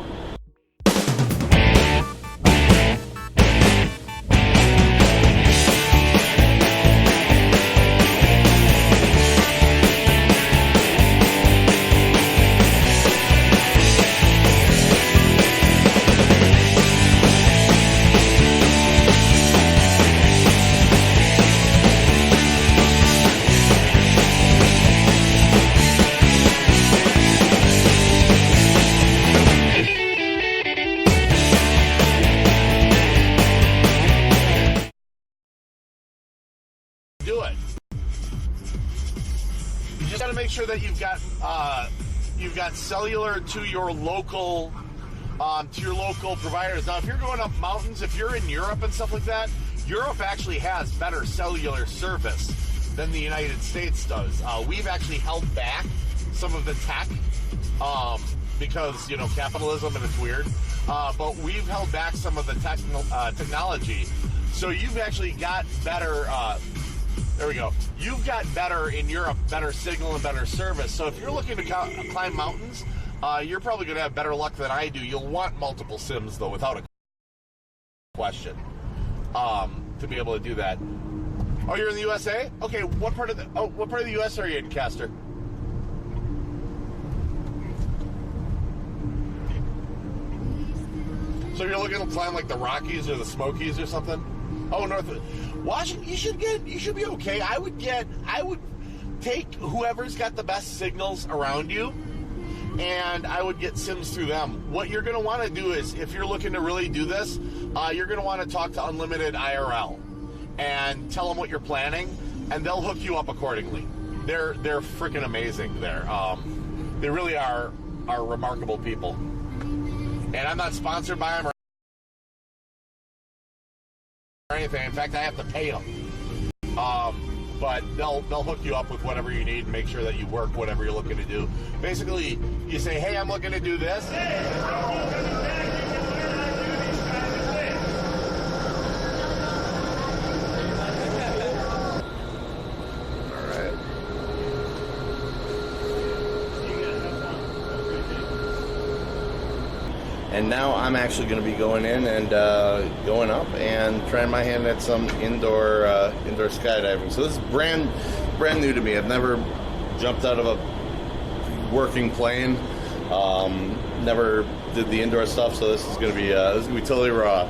do it. You just got to make sure that you've got cellular to your local providers. Now, if you're going up mountains, if you're in Europe and stuff like that, Europe actually has better cellular service than the United States does. We've actually held back some of the tech because, you know, capitalism and it's weird. But we've held back some of the technology. So you've actually got better, there we go. You've got better in Europe, better signal and better service. So if you're looking to climb mountains, you're probably going to have better luck than I do. You'll want multiple SIMs, though, without a question, to be able to do that. Oh, you're in the USA? Okay, what part of the US are you in, Castor? So you're looking to climb like the Rockies or the Smokies or something? Oh, North Washington. You should be okay. I would take whoever's got the best signals around you, and I would get SIMs through them. What you're going to want to do is, if you're looking to really do this, you're going to want to talk to Unlimited IRL and tell them what you're planning, and they'll hook you up accordingly. They're freaking amazing there. They really are remarkable people. And I'm not sponsored by them or anything. In fact, I have to pay them. But they'll hook you up with whatever you need and make sure that you work whatever you're looking to do. Basically, you say, hey, I'm looking to do this. And now I'm actually going to be going in and going up and trying my hand at some indoor skydiving. So this is brand new to me. I've never jumped out of a working plane. Never did the indoor stuff. So this is going to be totally raw.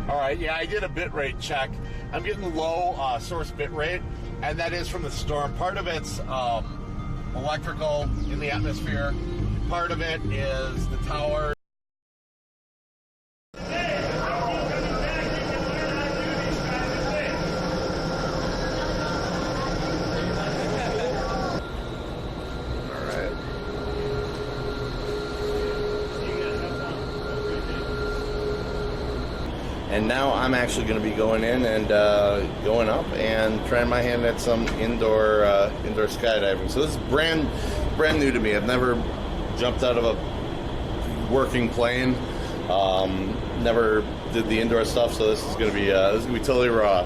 Alright, yeah, I did a bitrate check. I'm getting low source bitrate, and that is from the storm. Part of it's electrical in the atmosphere. Part of it is the tower. And now I'm actually going to be going in and going up and trying my hand at some indoor skydiving. So this is brand new to me. I've never jumped out of a working plane. Never did the indoor stuff. So this is going to be totally raw.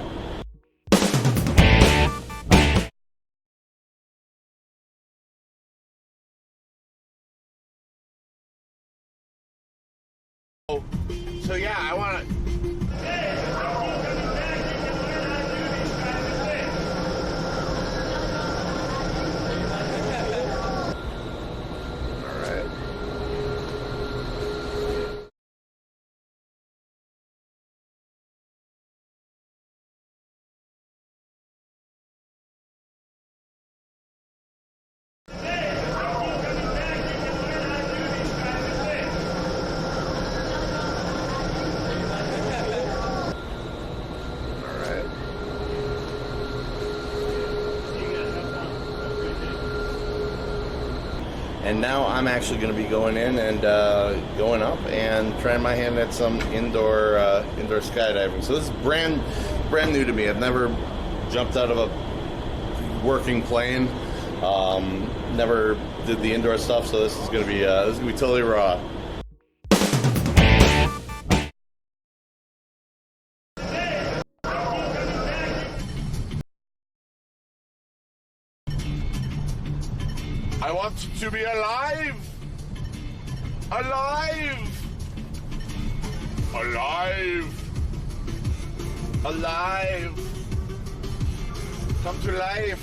So yeah, I want to. And now I'm actually going to be going in and going up and trying my hand at some indoor skydiving. So this is brand new to me. I've never jumped out of a working plane. Never did the indoor stuff, so this is going to be totally raw. I want to be alive! Alive! Alive! Alive! Come to life!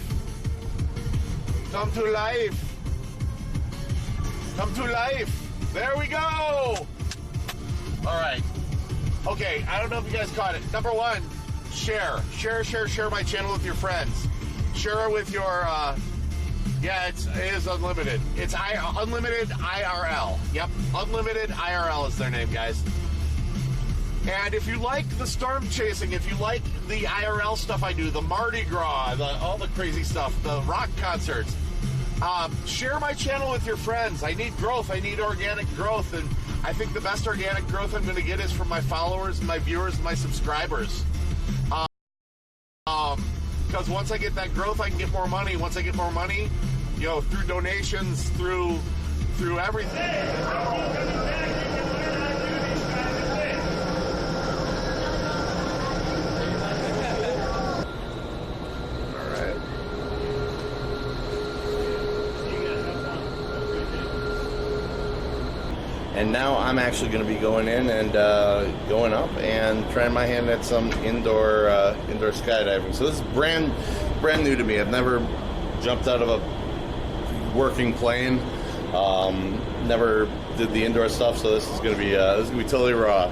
Come to life! Come to life! There we go! Alright. Okay, I don't know if you guys caught it. Number one, share my channel with your friends. Share it with your, yeah, it is unlimited. It's Unlimited IRL. Yep, Unlimited IRL is their name, guys. And if you like the storm chasing, if you like the IRL stuff I do, the Mardi Gras, all the crazy stuff, the rock concerts, share my channel with your friends. I need growth. I need organic growth. And I think the best organic growth I'm going to get is from my followers, and my viewers, and my subscribers. Because once I get that growth, I can get more money. Once I get more money, you know, through donations, through everything. And now I'm actually going to be going in and going up and trying my hand at some indoor skydiving. So this is brand new to me. I've never jumped out of a working plane. Never did the indoor stuff, so this is going to be totally raw.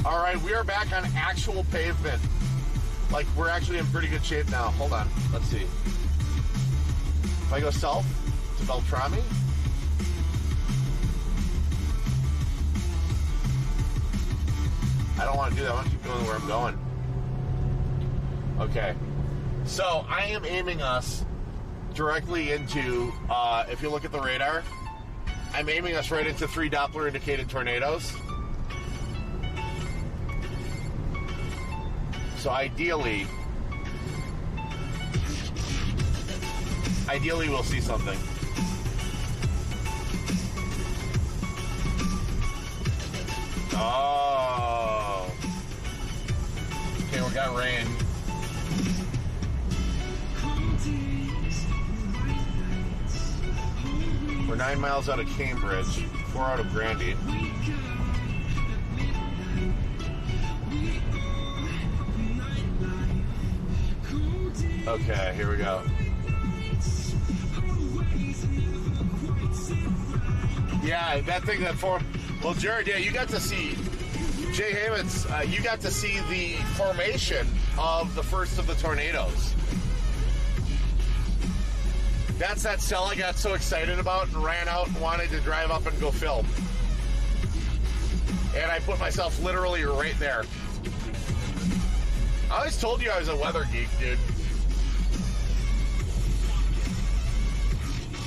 All right, we are back on actual pavement. Like, we're actually in pretty good shape now. Hold on, let's see. If I go south to Beltrami, I don't want to do that. I want to keep going where I'm going. Okay, so I am aiming us directly into, if you look at the radar, I'm aiming us right into 3 Doppler indicated tornadoes. So ideally we'll see something. Oh. Okay, we got rain. We're 9 miles out of Cambridge, 4 out of Grandy. Okay, here we go. Yeah, that thing that formed. Well, Jared, yeah, you got to see Jay Hammonds. You got to see the formation of the first of the tornadoes. That's that cell I got so excited about and ran out and wanted to drive up and go film. And I put myself literally right there. I always told you I was a weather geek, dude.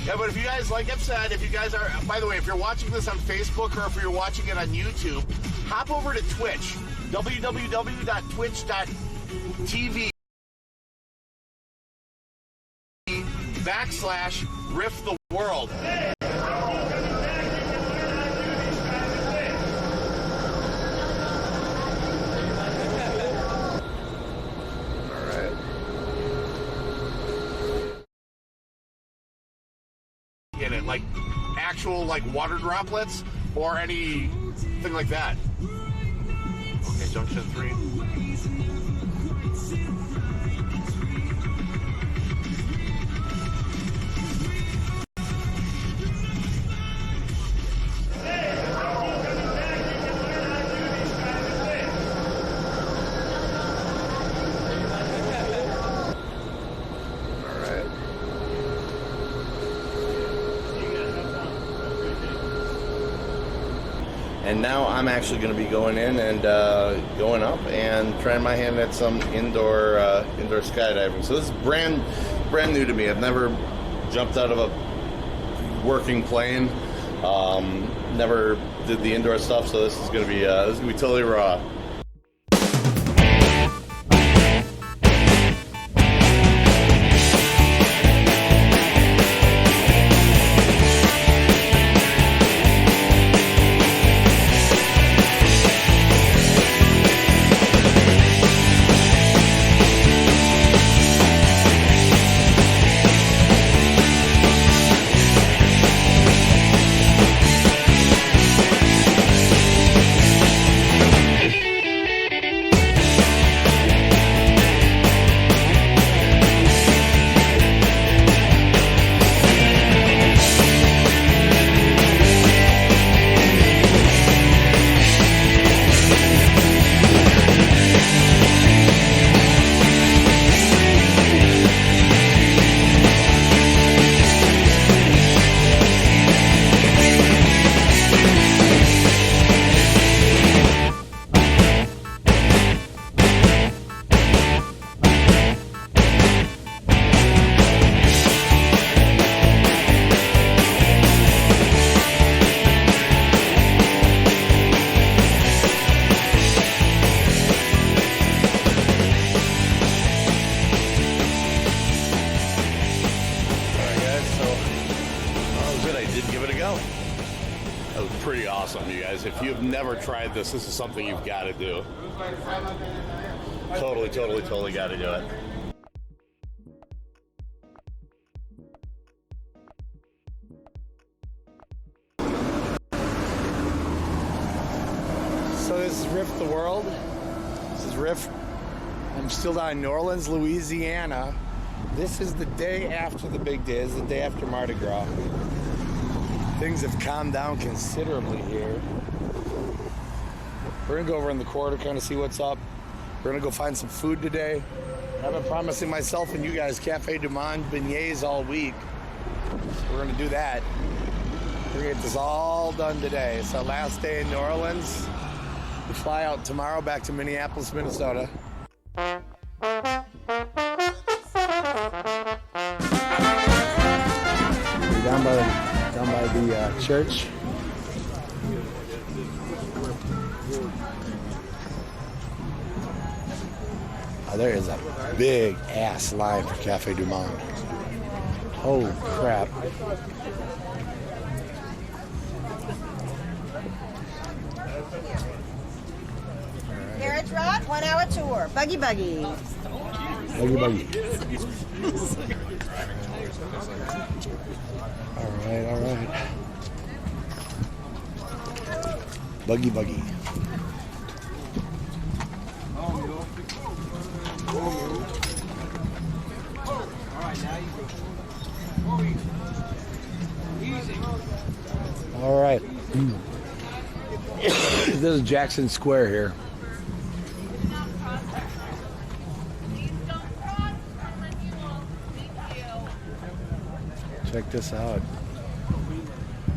Yeah, but if you guys, like I've said, if you guys are, by the way, if you're watching this on Facebook or if you're watching it on YouTube, hop over to Twitch, www.twitch.tv/RiffTheWorld. In it, like actual like water droplets or anything like that. Okay, junction 3. And now I'm actually going to be going in and going up and trying my hand at some indoor skydiving. So this is brand new to me. I've never jumped out of a working plane. Never did the indoor stuff, so this is going to be totally raw. That was pretty awesome, you guys. If you've never tried this is something you've got to do. Totally got to do it. So this is Riff the World. This is Riff. I'm still down in New Orleans, Louisiana. This is the day after the big day. This is the day after Mardi Gras. Things have calmed down considerably here. We're gonna go over in the quarter, kind of see what's up. We're gonna go find some food today. I've been promising myself and you guys Cafe Du Monde beignets all week. So we're gonna do that. We're gonna get this all done today. It's our last day in New Orleans. We fly out tomorrow back to Minneapolis, Minnesota. Down by the church. Oh, there is a big ass line for Cafe Du Monde. Holy crap. Carriage Rod, 1 hour tour. Buggy Buggy. Buggy Buggy. All right. Buggy Buggy. All right. This is Jackson Square here. Check this out.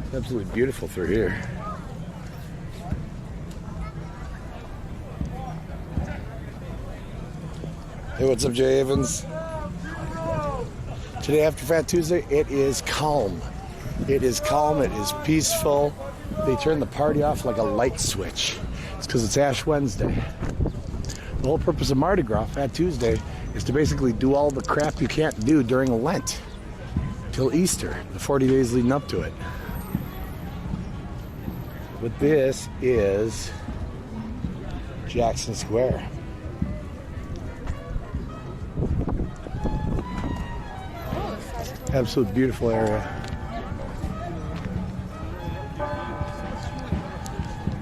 It's absolutely beautiful through here. Hey, what's up, Jay Evans? Today after Fat Tuesday, it is calm. It is calm, it is peaceful. They turn the party off like a light switch. It's because it's Ash Wednesday. The whole purpose of Mardi Gras, Fat Tuesday, is to basically do all the crap you can't do during Lent till Easter, the 40 days leading up to it. But this is Jackson Square. Absolute beautiful area.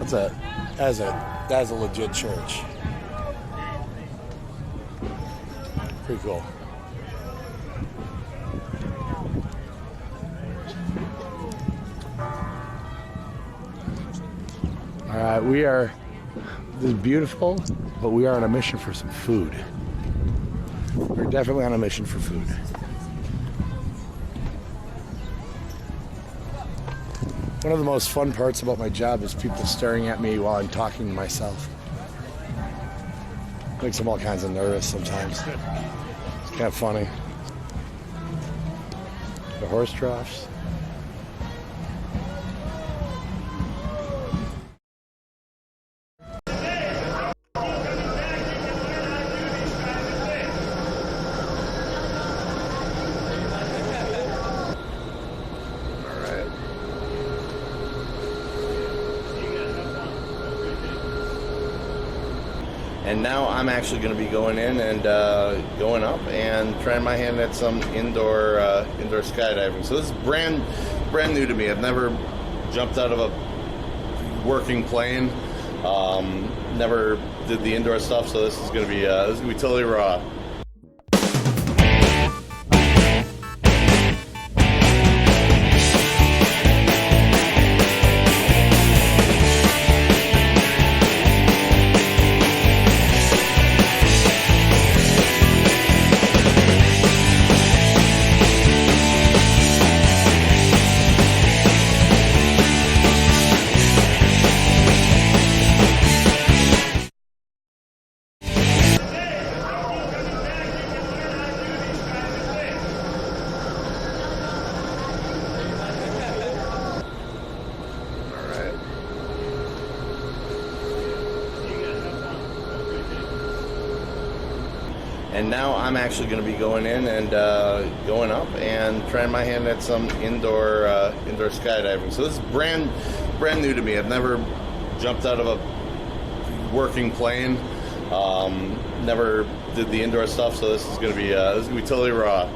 That's a legit church. Pretty cool. All right, this is beautiful, but we are on a mission for some food. We're definitely on a mission for food. One of the most fun parts about my job is people staring at me while I'm talking to myself. Makes them all kinds of nervous sometimes. It's kind of funny. The horse troughs. And now I'm actually going to be going in and going up and trying my hand at some indoor skydiving. So this is brand new to me. I've never jumped out of a working plane. Never did the indoor stuff. So this is going to be totally raw. And now I'm actually going to be going in and going up and trying my hand at some indoor skydiving. So this is brand new to me. I've never jumped out of a working plane. Never did the indoor stuff. So this is going to be totally raw.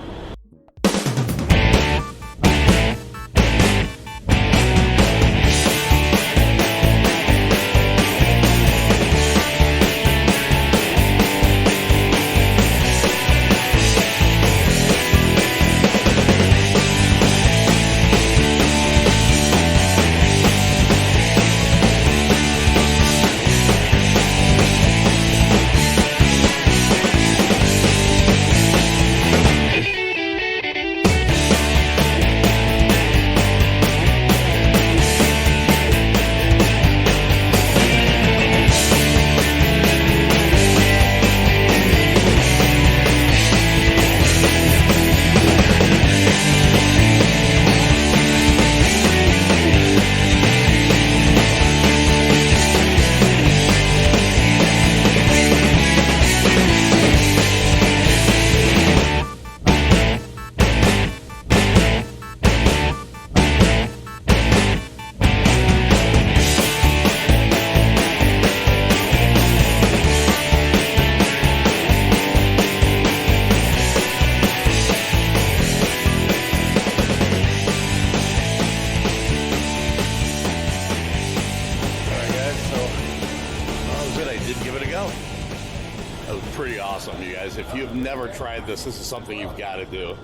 That was pretty awesome, you guys. If you've never tried this is something you've got to do.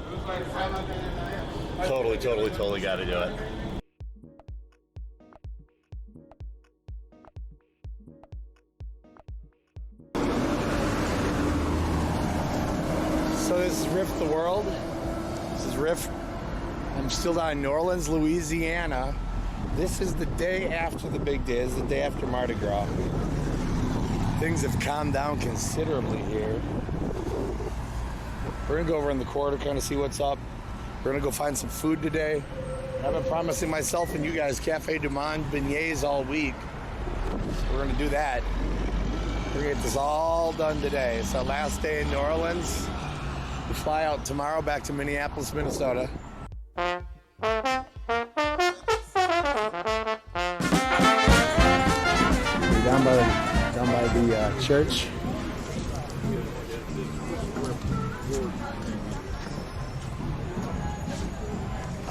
Totally got to do it. So this is Riff the World. This is Riff. I'm still down in New Orleans, Louisiana. This is the day after the big day. This is the day after Mardi Gras. Things have calmed down considerably here. We're gonna go over in the corridor, kind of see what's up. We're gonna go find some food today. I've been promising myself and you guys Cafe Du Monde beignets all week. So we're gonna do that. We're gonna get this all done today. It's our last day in New Orleans. We fly out tomorrow back to Minneapolis, Minnesota. We're down by the church.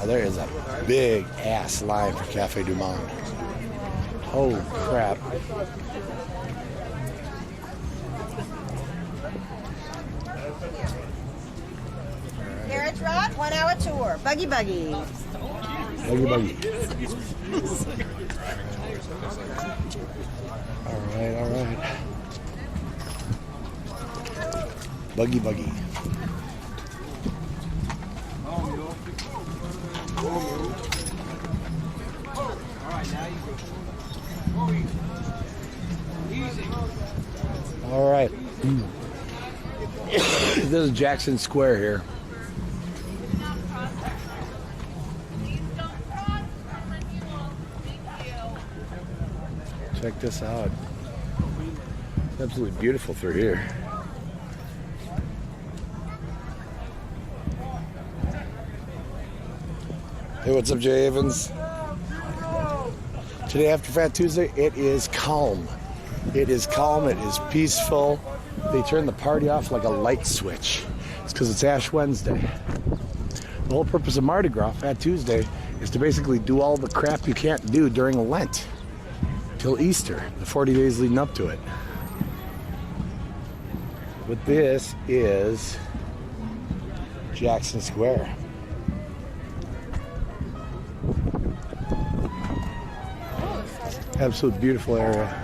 Oh, there is a big ass line for Cafe Du Monde. Holy crap. Carriage Rod, 1 hour tour. Buggy Buggy. Buggy Buggy. All right. Buggy Buggy. All right. This is Jackson Square here. Check this out. It's absolutely beautiful through here. Hey, what's up, Jay Evans? Today after Fat Tuesday, it is calm. It is calm, it is peaceful. They turn the party off like a light switch. It's because it's Ash Wednesday. The whole purpose of Mardi Gras, Fat Tuesday, is to basically do all the crap you can't do during Lent till Easter, the 40 days leading up to it. But this is Jackson Square. Absolute beautiful area.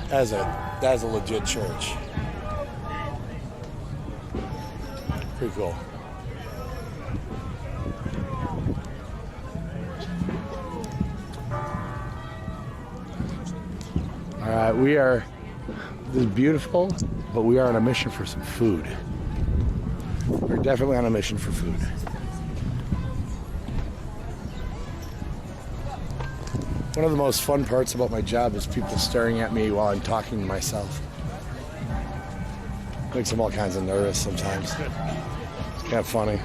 That's a legit church. Pretty cool. All right, this is beautiful, but we are on a mission for some food. We're definitely on a mission for food. One of the most fun parts about my job is people staring at me while I'm talking to myself. Makes them all kinds of nervous sometimes. It's kind of funny.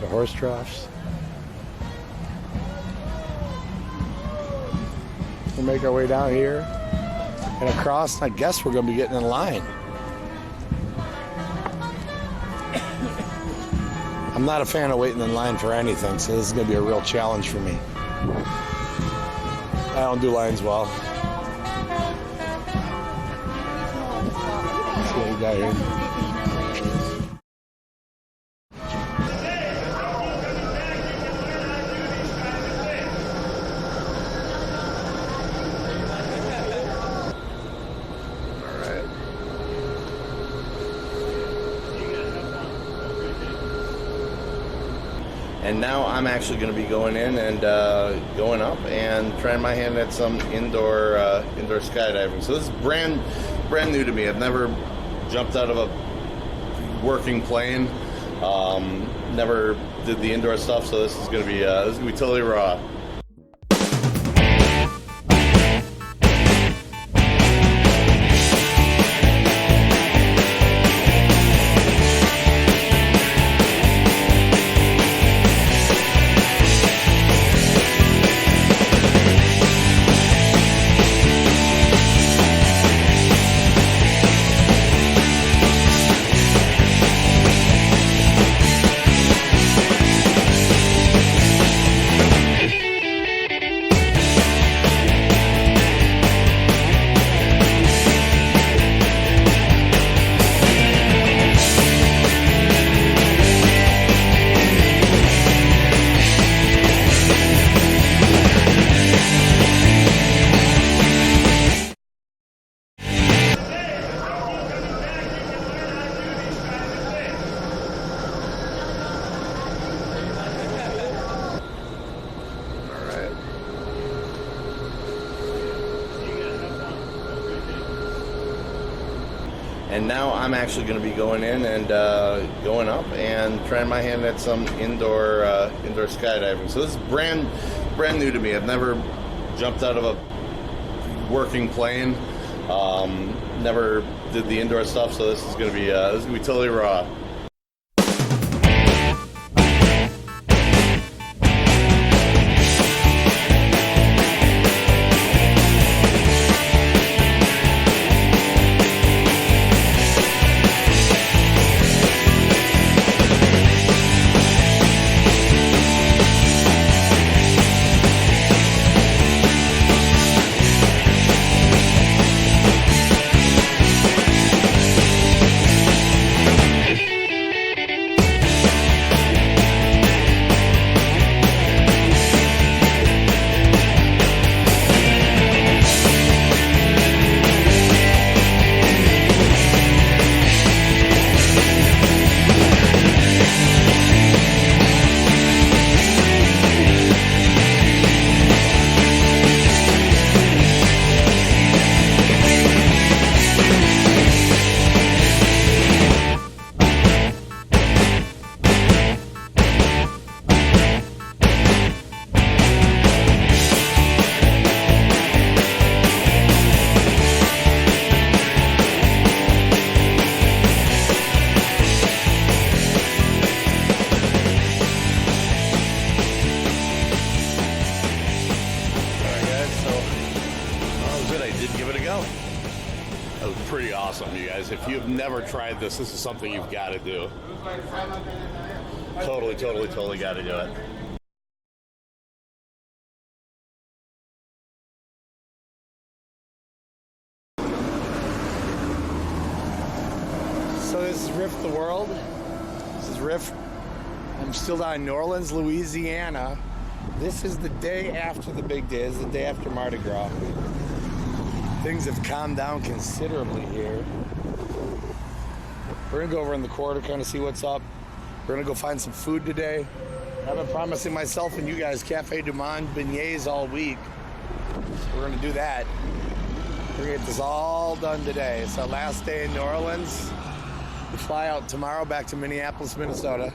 The horse troughs. We'll make our way down here and across. I guess we're going to be getting in line. I'm not a fan of waiting in line for anything, so this is going to be a real challenge for me. I don't do lines well. Let's see what we got here. And now I'm actually going to be going in and going up and trying my hand at some indoor skydiving. So this is brand new to me. I've never jumped out of a working plane. Never did the indoor stuff. So this is going to be totally raw. And now I'm actually going to be going in and going up and trying my hand at some indoor skydiving. So this is brand new to me. I've never jumped out of a working plane. Never did the indoor stuff, so this is going to be totally raw. That was pretty awesome, you guys. If you've never tried this is something you've got to do. Totally got to do it. So this is Riff the World. This is Riff. I'm still down in New Orleans, Louisiana. This is the day after the big day. This is the day after Mardi Gras. Things have calmed down considerably here. We're gonna go over in the quarter, kind of see what's up. We're gonna go find some food today. I've been promising myself and you guys Cafe Du Monde beignets all week. So we're gonna do that. We're gonna get this all done today. It's our last day in New Orleans. We fly out tomorrow back to Minneapolis, Minnesota.